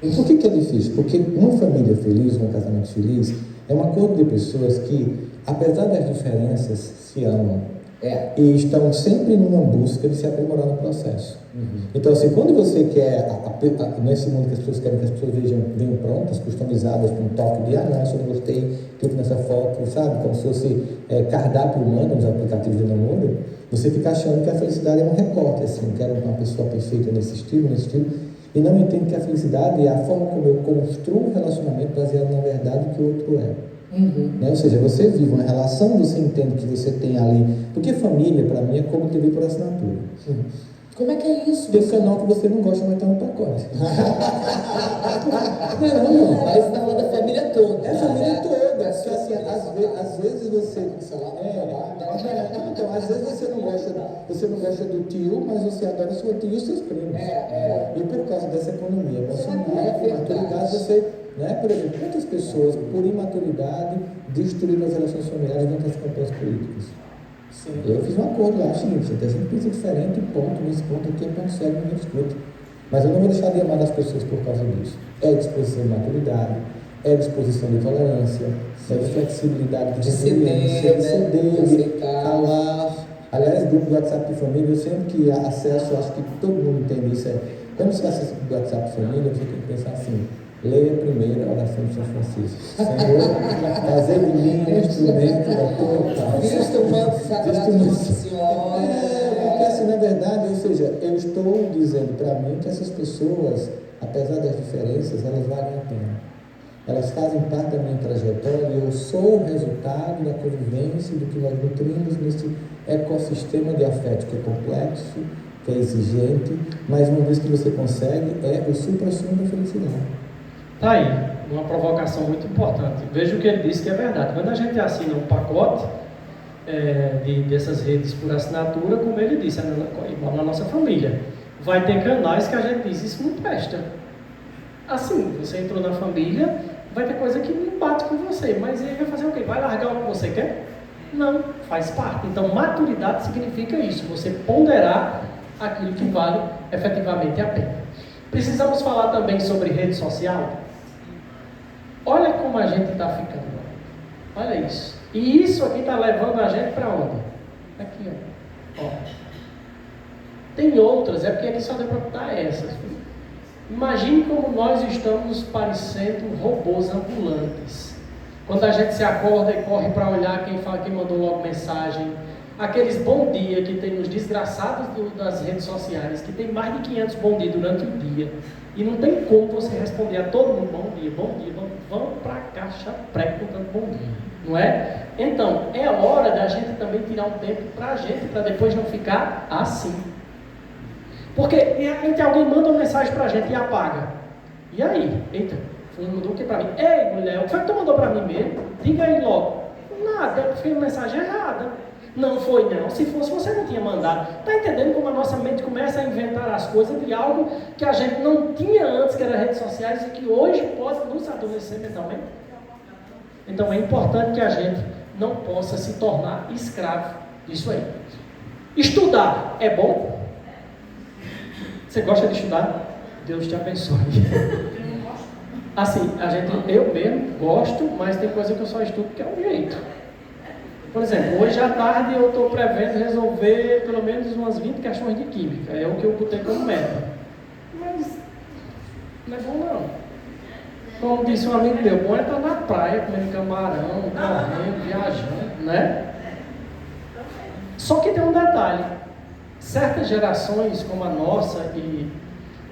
E por que é difícil? Porque uma família feliz, um casamento feliz, é um acordo de pessoas que, apesar das diferenças, se amam. E estão sempre numa busca de se aprimorar no processo. Então, assim, quando você quer, nesse mundo que as pessoas querem que as pessoas venham prontas, customizadas, com um toque de, não, isso eu não gostei, clique nessa foto, sabe? Como se fosse cardápio humano nos aplicativos de namoro, você fica achando que a felicidade é um recorte, assim, quero uma pessoa perfeita nesse estilo, e não entende que a felicidade é a forma como eu construo um relacionamento baseado na verdade que o outro é. Ou seja, você vive uma relação, você entende que você tem ali. Porque família, para mim, é como TV por assinatura. Como é que é isso? Tem canal que você não gosta, mas está no pacote. Não. Mas você está falando da família toda. É a família toda. Porque assim, às vezes você. Então, às vezes você não gosta do tio, mas você adora o seu tio e os seus primos. E por causa dessa economia emocional, maturidade, você. Por exemplo, quantas pessoas, por imaturidade, destruíram as relações familiares dentro das campanhas políticas? Sim. Eu fiz um acordo lá, seguinte, a gente pensa diferente, ponto, nesse ponto aqui é ponto cego, ninguém discute. Mas eu não vou deixar de amar as pessoas por causa disso. É disposição de maturidade, é disposição de tolerância, é de flexibilidade, de resiliência, de ceder, de calar. Aliás, grupo do WhatsApp de família, eu sempre que acesso, acho que todo mundo entende isso, quando você acessa o WhatsApp de família, você tem que pensar assim, leia primeiro a oração de São Francisco. Senhor, fazer de mim um instrumento da tua paz. Cristo manto sagrado de Nossa Senhora. Porque assim, na verdade, ou seja, eu estou dizendo para mim que essas pessoas, apesar das diferenças, elas valem a pena. Elas fazem parte da minha trajetória e eu sou o resultado da convivência do que nós nutrimos nesse ecossistema de afeto que é complexo, que é exigente, mas uma vez que você consegue, é o supra-sumo da felicidade. Tá aí, uma provocação muito importante. Veja o que ele disse que é verdade. Quando a gente assina um pacote dessas redes por assinatura, como ele disse, igual na nossa família, vai ter canais que a gente diz, isso não presta. Assim, você entrou na família, vai ter coisa que não bate com você, mas ele vai fazer o quê? Vai largar o que você quer? Não, faz parte. Então, maturidade significa isso, você ponderar aquilo que vale efetivamente a pena. Precisamos falar também sobre rede social? Olha como a gente está ficando. Olha isso. E isso aqui está levando a gente para onde? Aqui, ó. Tem outras, é porque aqui só deu para botar essas. Imagine como nós estamos parecendo robôs ambulantes. Quando a gente se acorda e corre para olhar quem mandou logo mensagem. Aqueles bom dia que tem os desgraçados das redes sociais, que tem mais de 500 bom dia durante o dia. E não tem como você responder a todo mundo bom dia. Vamos para a caixa pré contando bom dia. Não é? Então, é hora da gente também tirar um tempo para a gente, para depois não ficar assim. Porque alguém manda uma mensagem para a gente e apaga. E aí? Eita, fulano mandou o que para mim? Ei, mulher, o que foi que tu mandou para mim mesmo? Diga aí logo. Nada, eu fiz uma mensagem errada. Não foi não, se fosse você não tinha mandado. Está entendendo como a nossa mente começa a inventar as coisas de algo que a gente não tinha antes, que era redes sociais, e que hoje pode nos adormecer mentalmente? Então é importante que a gente não possa se tornar escravo disso aí. Estudar é bom? Você gosta de estudar? Deus te abençoe. Assim, eu mesmo gosto, mas tem coisa que eu só estudo que é um jeito. Por exemplo, hoje à tarde eu estou prevendo resolver pelo menos umas 20 questões de química. É o que eu botei como meta. Mas não é bom não. Como disse um amigo meu, bom é estar na praia, comendo camarão, correndo, viajando, né? Só que tem um detalhe. Certas gerações, como a nossa e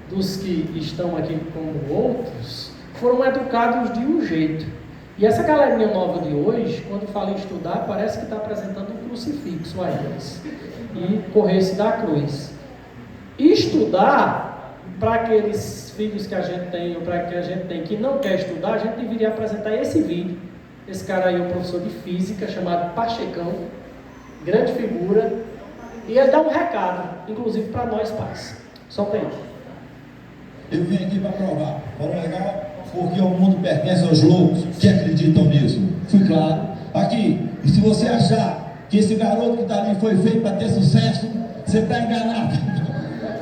dos que estão aqui como outros, foram educados de um jeito. E essa galerinha nova de hoje, quando fala em estudar, parece que está apresentando um crucifixo a eles. E correr-se da cruz. Estudar, para aqueles filhos que a gente tem, ou para que a gente tem que não quer estudar, a gente deveria apresentar esse vídeo. Esse cara aí é um professor de física, chamado Pachecão, grande figura, e ele dá um recado, inclusive para nós pais. Solta aí. Eu vim aqui para provar. Falou legal? Porque o mundo pertence aos loucos que acreditam nisso. Fui claro. Aqui, e se você achar que esse garoto que está ali foi feito para ter sucesso, você está enganado.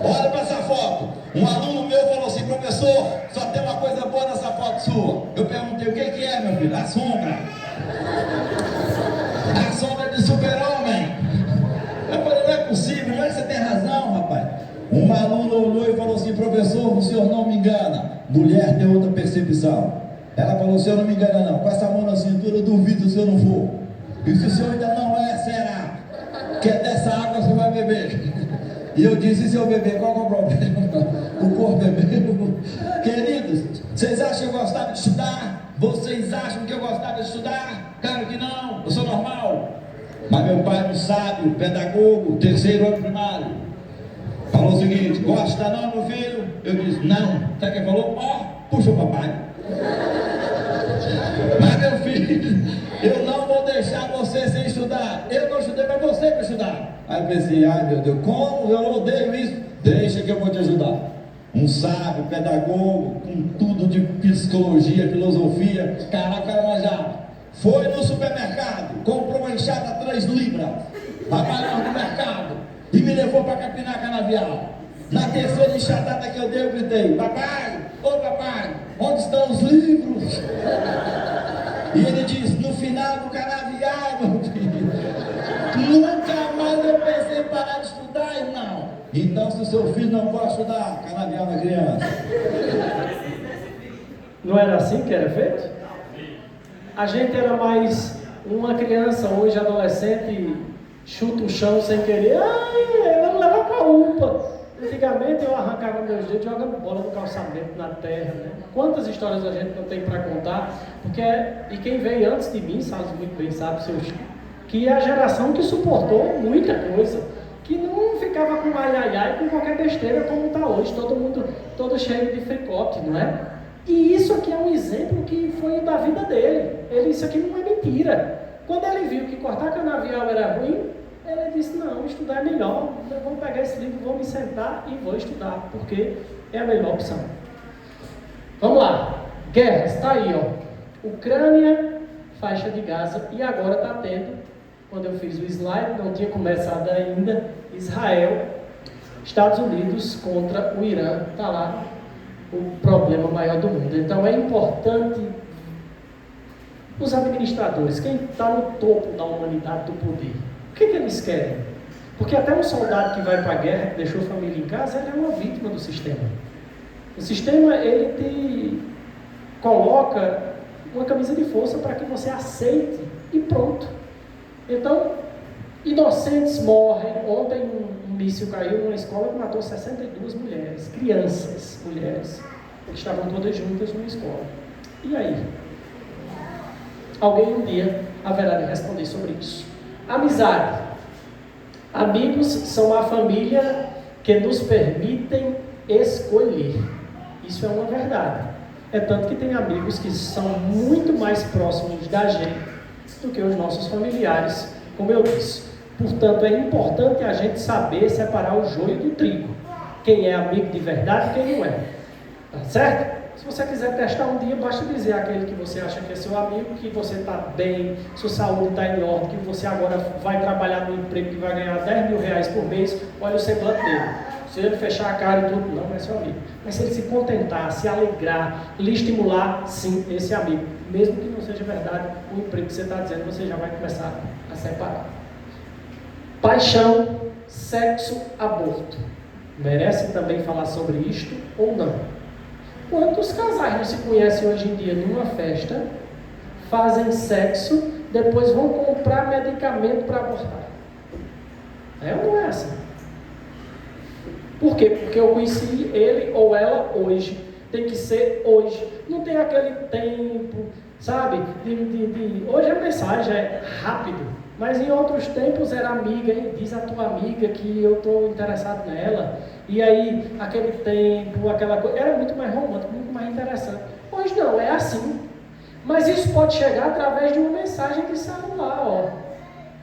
Olha para essa foto. Um aluno meu falou assim: professor, só tem uma coisa boa nessa foto sua. Eu perguntei: o que é, meu filho? A sombra. A sombra de super-homem. Eu falei: não é possível, não é que você tem razão, rapaz. Um aluno olhou e falou assim: professor, o senhor não me engana. Mulher tem outra percepção. Ela falou: o senhor não me engana não. Com essa mão na cintura eu duvido se eu não for. E se o senhor ainda não é, será? Que é dessa água você vai beber. E eu disse: se eu beber, qual é o problema? O corpo é meu. Queridos, vocês acham que eu gostava de estudar? Vocês acham que eu gostava de estudar? Claro que não, eu sou normal. Mas meu pai, um sábio, pedagogo, 3º ano primário, falou o seguinte: gosta não, meu filho? Eu disse: não. Sabe quem falou? Puxa o papai. Mas meu filho, eu não vou deixar você sem estudar. Eu não estudei, mas você vai estudar. Aí eu pensei: ai meu Deus, como eu odeio isso. Deixa que eu vou te ajudar. Um sábio, pedagogo, com tudo de psicologia, filosofia. Caraca, já foi no supermercado, comprou uma enxada 3 libras, trabalhou no mercado e me levou para capinar canavial. Na terceira enxadada que eu dei, eu gritei: papai, ô papai, onde estão os livros? E ele disse: no final do canavial, meu filho. Nunca mais eu pensei em parar de estudar, irmão. Então, se o seu filho não pode estudar, canavial na criança. Não era assim que era feito? A gente era mais uma criança, hoje adolescente, chuta o chão sem querer. Ai, ela leva para a UPA. Antigamente eu arrancava meus dedos jogando bola no calçamento, na terra, né? Quantas histórias a gente não tem para contar? Porque, e quem veio antes de mim, sabe muito bem, sabe, seu Chico, que é a geração que suportou muita coisa, que não ficava com ai com qualquer besteira como está hoje, todo cheio de fricote, não é? E isso aqui é um exemplo que foi da vida dele. Isso aqui não é mentira. Quando ele viu que cortar canavial era ruim, ele disse: não, estudar é melhor, eu vou pegar esse livro, vou me sentar e vou estudar, porque é a melhor opção. Vamos lá, guerra, está aí, ó. Ucrânia, faixa de Gaza, e agora está tendo, quando eu fiz o slide, não tinha começado ainda, Israel, Estados Unidos contra o Irã, está lá o problema maior do mundo. Então é importante os administradores, quem está no topo da humanidade, do poder, o que eles querem? Porque até um soldado que vai para a guerra, que deixou a família em casa, ele é uma vítima do sistema. O sistema, ele te coloca uma camisa de força para que você aceite e pronto. Então, inocentes morrem. Ontem um míssil caiu numa escola que matou 62 mulheres, crianças, mulheres, que estavam todas juntas numa escola. E aí? Alguém um dia haverá de responder sobre isso. Amizade. Amigos são a família que nos permitem escolher. Isso é uma verdade. É tanto que tem amigos que são muito mais próximos da gente do que os nossos familiares, como eu disse. Portanto, é importante a gente saber separar o joio do trigo. Quem é amigo de verdade e quem não é. Tá certo? Se você quiser testar um dia, basta dizer àquele que você acha que é seu amigo, que você está bem, sua saúde está em ordem, que você agora vai trabalhar no emprego que vai ganhar 10 mil reais por mês, olha o semblante dele. Se ele fechar a cara e tudo, não é seu amigo. Mas se ele se contentar, se alegrar, lhe estimular, sim, esse é amigo. Mesmo que não seja verdade o emprego que você está dizendo, você já vai começar a separar. Paixão, sexo, aborto. Merece também falar sobre isto ou não? Quantos casais não se conhecem hoje em dia numa festa, fazem sexo, depois vão comprar medicamento para abortar? É ou não é assim? Por quê? Porque eu conheci ele ou ela hoje. Tem que ser hoje. Não tem aquele tempo, sabe? Hoje a mensagem é rápido. Mas em outros tempos era amiga, hein? Diz a tua amiga que eu estou interessado nela. E aí, aquele tempo, aquela coisa, era muito mais romântico, muito mais interessante. Hoje não, é assim. Mas isso pode chegar através de uma mensagem de celular, ó.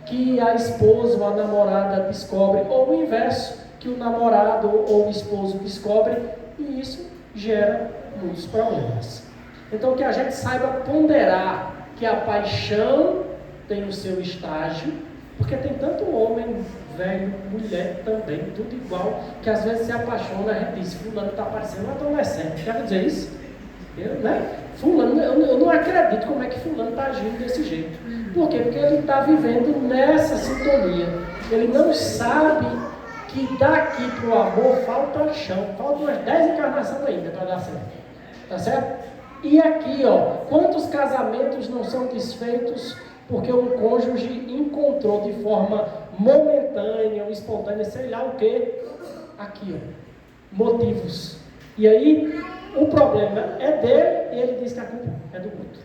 Que a esposa ou a namorada descobre, ou o inverso, que o namorado ou o esposo descobre, e isso gera muitos problemas. Então que a gente saiba ponderar que a paixão tem o seu estágio, porque tem tanto homem, velho, mulher também, tudo igual, que às vezes se apaixona, a gente diz, fulano está parecendo um adolescente. Quer dizer isso? Fulano, eu não acredito como é que fulano está agindo desse jeito. Por quê? Porque ele está vivendo nessa sintonia. Ele não sabe que daqui para o amor falta chão, faltam umas 10 encarnações ainda para dar certo. Tá certo? E aqui, ó, quantos casamentos não são desfeitos porque um cônjuge encontrou de forma momentânea ou espontânea, sei lá o que, aqui, ó, motivos. E aí, o problema é dele e ele diz que a culpa é do outro.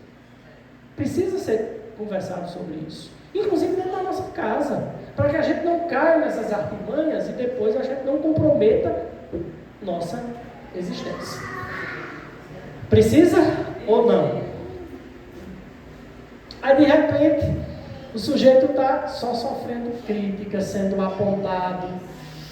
Precisa ser conversado sobre isso. Inclusive dentro da nossa casa, para que a gente não caia nessas artimanhas e depois a gente não comprometa nossa existência. Precisa ou não? Aí de repente o sujeito está só sofrendo crítica, sendo apontado,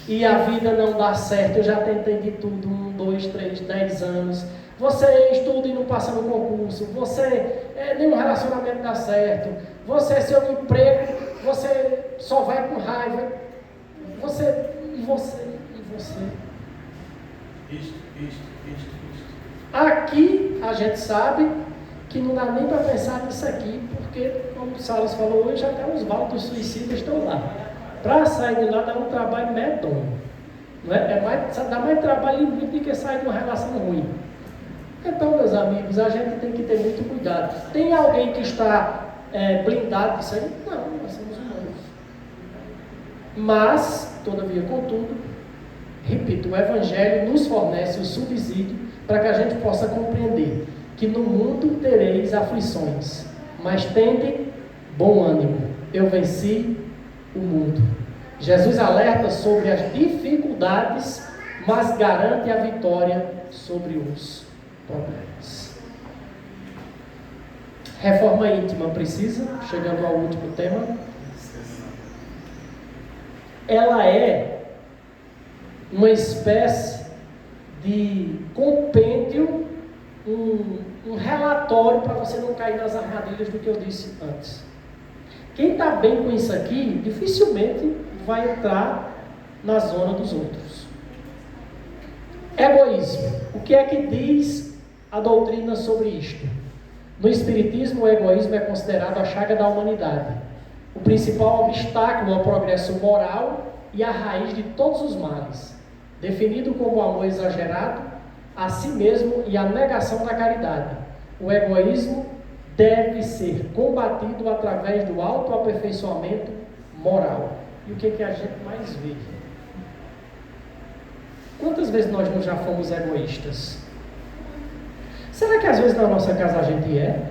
e a vida não dá certo. Eu já tentei de tudo, 1, 2, 3, 10 anos. Você estuda e não passa no concurso. Você, nenhum relacionamento dá certo. Você, seu emprego, você só vai com raiva. Você. Isto. Aqui a gente sabe que não dá nem para pensar nisso aqui, porque, como o Salles falou hoje, até os valdos suicidas estão lá. Para sair de lá dá um trabalho medonho. Não é? Dá mais trabalho do que sair de uma relação ruim. Então, meus amigos, a gente tem que ter muito cuidado. Tem alguém que está blindado disso aí? Não, nós somos humanos. Mas, todavia, contudo, repito, o Evangelho nos fornece o subsídio para que a gente possa compreender que no mundo tereis aflições, mas tende bom ânimo. Eu venci o mundo. Jesus alerta sobre as dificuldades, mas garante a vitória sobre os problemas. Reforma íntima precisa, chegando ao último tema. Ela é uma espécie de compêndio, um relatório para você não cair nas armadilhas do que eu disse antes. Quem está bem com isso aqui, dificilmente vai entrar na zona dos outros. Egoísmo. O que é que diz a doutrina sobre isto? No Espiritismo, o egoísmo é considerado a chaga da humanidade, o principal obstáculo ao progresso moral e a raiz de todos os males, definido como o amor exagerado a si mesmo e a negação da caridade. O egoísmo deve ser combatido através do autoaperfeiçoamento moral. E o que a gente mais vê? Quantas vezes nós não já fomos egoístas? Será que às vezes na nossa casa a gente é?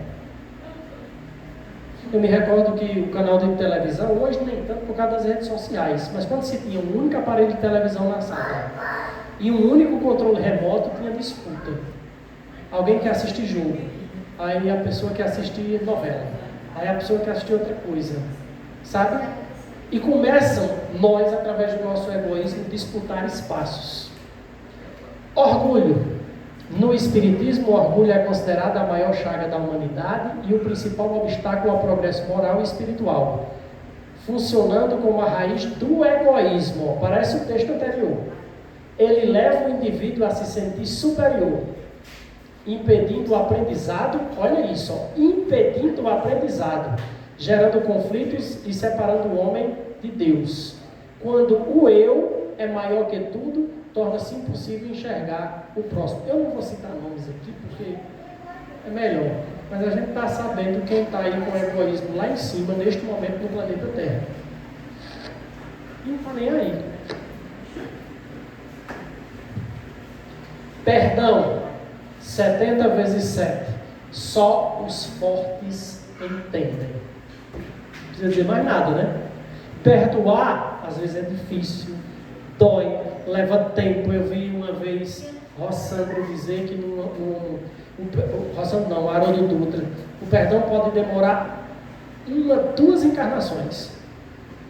Eu me recordo que o canal de televisão, hoje nem tanto por causa das redes sociais, mas quando se tinha um único aparelho de televisão na sala e um único controle remoto, tinha disputa. Alguém quer assistir jogo, aí a pessoa quer assistir novela, aí a pessoa quer assistir outra coisa, sabe? E começam nós, através do nosso egoísmo, disputar espaços. Orgulho. No Espiritismo, o orgulho é considerado a maior chaga da humanidade e o principal obstáculo ao progresso moral e espiritual, funcionando como a raiz do egoísmo. Parece o texto anterior. Ele leva o indivíduo a se sentir superior, impedindo o aprendizado, olha isso, impedindo o aprendizado, gerando conflitos e separando o homem de Deus. Quando o eu é maior que tudo, torna-se impossível enxergar o próximo. Eu não vou citar nomes aqui, porque é melhor, mas a gente está sabendo quem está aí com o egoísmo lá em cima, neste momento, no planeta Terra. E não está nem aí. Perdão, 70 vezes 7. Só os fortes entendem. Não precisa dizer mais nada, né? Perdoar, às vezes é difícil, dói, leva tempo. Eu vi uma vez Rossandro dizer que Haroldo Dutra, o perdão pode demorar 2 encarnações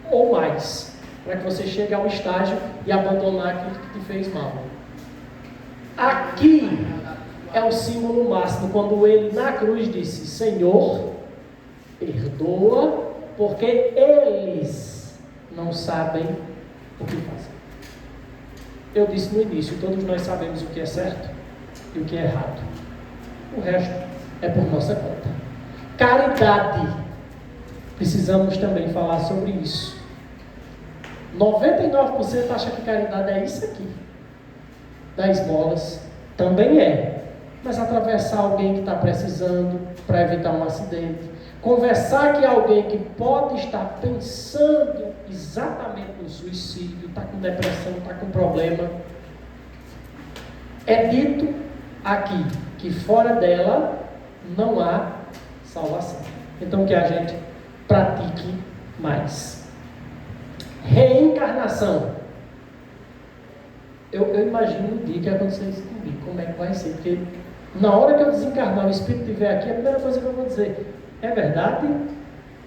ou mais, para que você chegue ao estágio e abandonar aquilo que te fez mal. Aqui é o símbolo máximo, quando ele na cruz disse: Senhor, perdoa, porque eles não sabem o que fazem. Eu disse no início, todos nós sabemos o que é certo e o que é errado. O resto é por nossa conta. Caridade. Precisamos também falar sobre isso. 99% acha que caridade é isso aqui. Dar esmolas também é. Mas atravessar alguém que está precisando para evitar um acidente. Conversar com alguém que pode estar pensando exatamente no suicídio, está com depressão, está com problema. É dito aqui que fora dela não há salvação. Então que a gente pratique mais. Reencarnação. Eu imagino o dia que acontecer isso comigo, como é que vai ser, porque na hora que eu desencarnar, o Espírito estiver aqui, a primeira coisa que eu vou dizer: é verdade?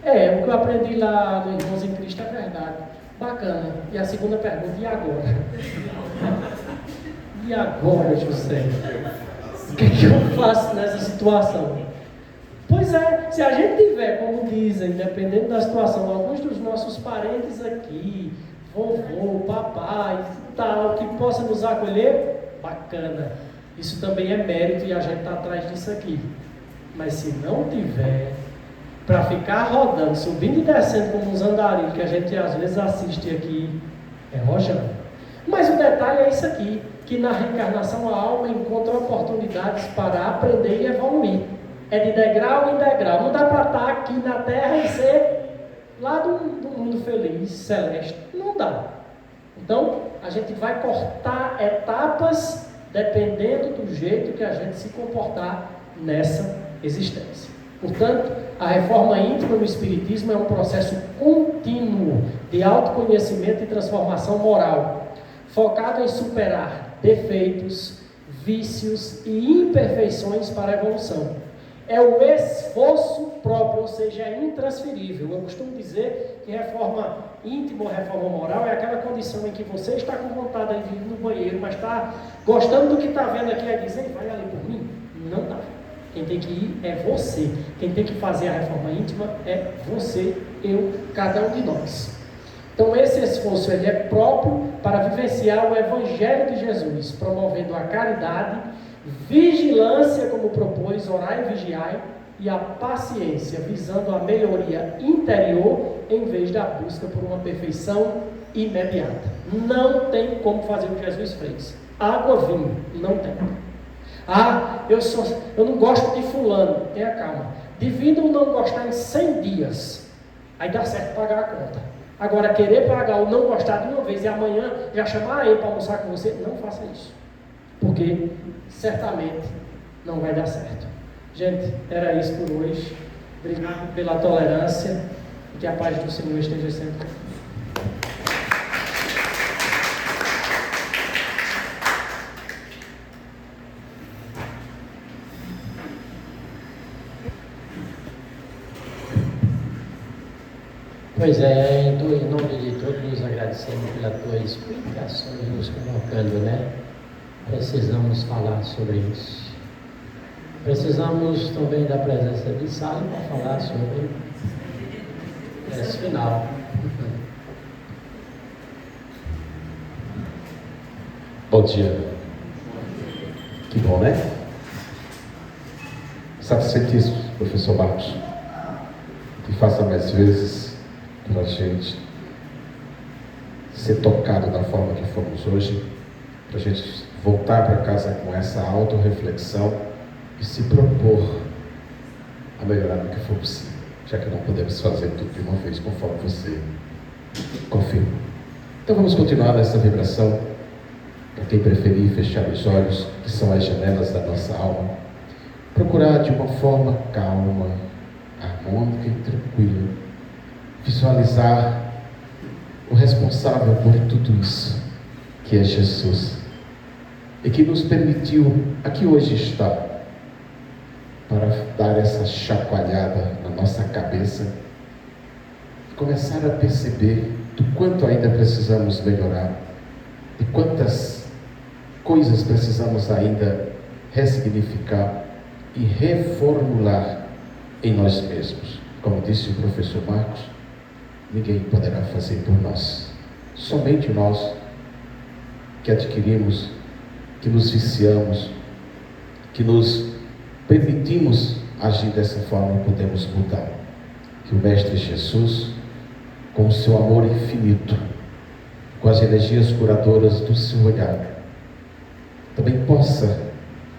É, o que eu aprendi lá no Irmãos em Cristo é verdade. Bacana. E a segunda pergunta: e agora? E agora, José? O que eu faço nessa situação? Pois é, se a gente tiver, como dizem, dependendo da situação, alguns dos nossos parentes aqui, vovô, papai e tal, que possa nos acolher, bacana. Isso também é mérito e a gente está atrás disso aqui. Mas se não tiver, para ficar rodando, subindo e descendo como uns andarilhos que a gente às vezes assiste aqui, é rojão. Mas o detalhe é isso aqui, que na reencarnação a alma encontra oportunidades para aprender e evoluir. É de degrau em degrau. Não dá para estar aqui na Terra e ser lá do mundo feliz, celeste. Não dá. Então, a gente vai cortar etapas dependendo do jeito que a gente se comportar nessa existência. Portanto, a reforma íntima no Espiritismo é um processo contínuo de autoconhecimento e transformação moral, focado em superar defeitos, vícios e imperfeições para a evolução. É o esforço próprio, ou seja, é intransferível. Eu costumo dizer que reforma íntima ou reforma moral é aquela condição em que você está com vontade de ir no banheiro, mas está gostando do que está vendo aqui, e diz: vai ali por mim? Não dá. Quem tem que ir é você. Quem tem que fazer a reforma íntima é você, eu, cada um de nós. Então esse esforço ele é próprio para vivenciar o Evangelho de Jesus, promovendo a caridade, vigilância, como propôs, orai e vigiai, e a paciência, visando a melhoria interior, em vez da busca por uma perfeição imediata. Não tem como fazer o que Jesus fez. Água, vinho, não tem. Eu não gosto de fulano. Tenha calma. Divida ou não gostar em 100 dias. Aí dá certo pagar a conta. Agora, querer pagar ou não gostar de uma vez e amanhã já chamar ele para almoçar com você, não faça isso. Porque certamente não vai dar certo. Gente, era isso por hoje. Obrigado pela tolerância e que a paz do Senhor esteja sempre conosco. Pois é, em nome de todos, nos agradecemos pela tua explicação, nos colocando, né? Precisamos falar sobre isso. Precisamos também da presença de Sala para falar sobre esse final. Bom dia. Que bom, né? Satisfeitíssimo, professor Marcos. Que faça mais vezes para a gente ser tocado da forma que fomos hoje, para a gente voltar para casa com essa autorreflexão e se propor a melhorar no que for possível, já que não podemos fazer tudo de uma vez, conforme você confirma. Então vamos continuar nessa vibração por quem preferir fechar os olhos, que são as janelas da nossa alma, procurar de uma forma calma, harmônica e tranquila, visualizar o responsável por tudo isso, que é Jesus, e que nos permitiu aqui hoje estar, para dar essa chacoalhada na nossa cabeça e começar a perceber do quanto ainda precisamos melhorar, de quantas coisas precisamos ainda ressignificar e reformular em nós mesmos. Como disse o professor Marcos, ninguém poderá fazer por nós, somente nós que adquirimos, que nos viciamos, que nos permitimos agir dessa forma, podemos mudar. Que o Mestre Jesus, com o seu amor infinito, com as energias curadoras do seu olhar, também possa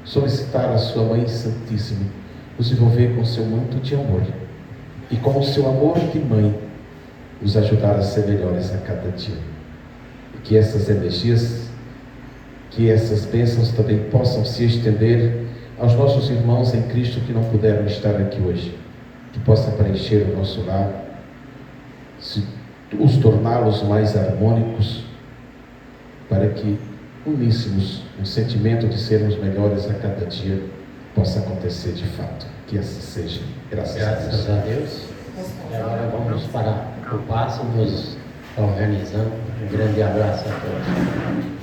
solicitar a sua Mãe Santíssima nos envolver com o seu manto de amor e com o seu amor de mãe nos ajudar a ser melhores a cada dia. E que essas energias, que essas bênçãos também possam se estender aos nossos irmãos em Cristo que não puderam estar aqui hoje, que possa preencher o nosso lar, os torná-los mais harmônicos, para que uníssimos um sentimento de sermos melhores a cada dia possa acontecer de fato. Que assim seja. Graças a Deus. E agora vamos para o passo, nos organizando. Um grande abraço a todos.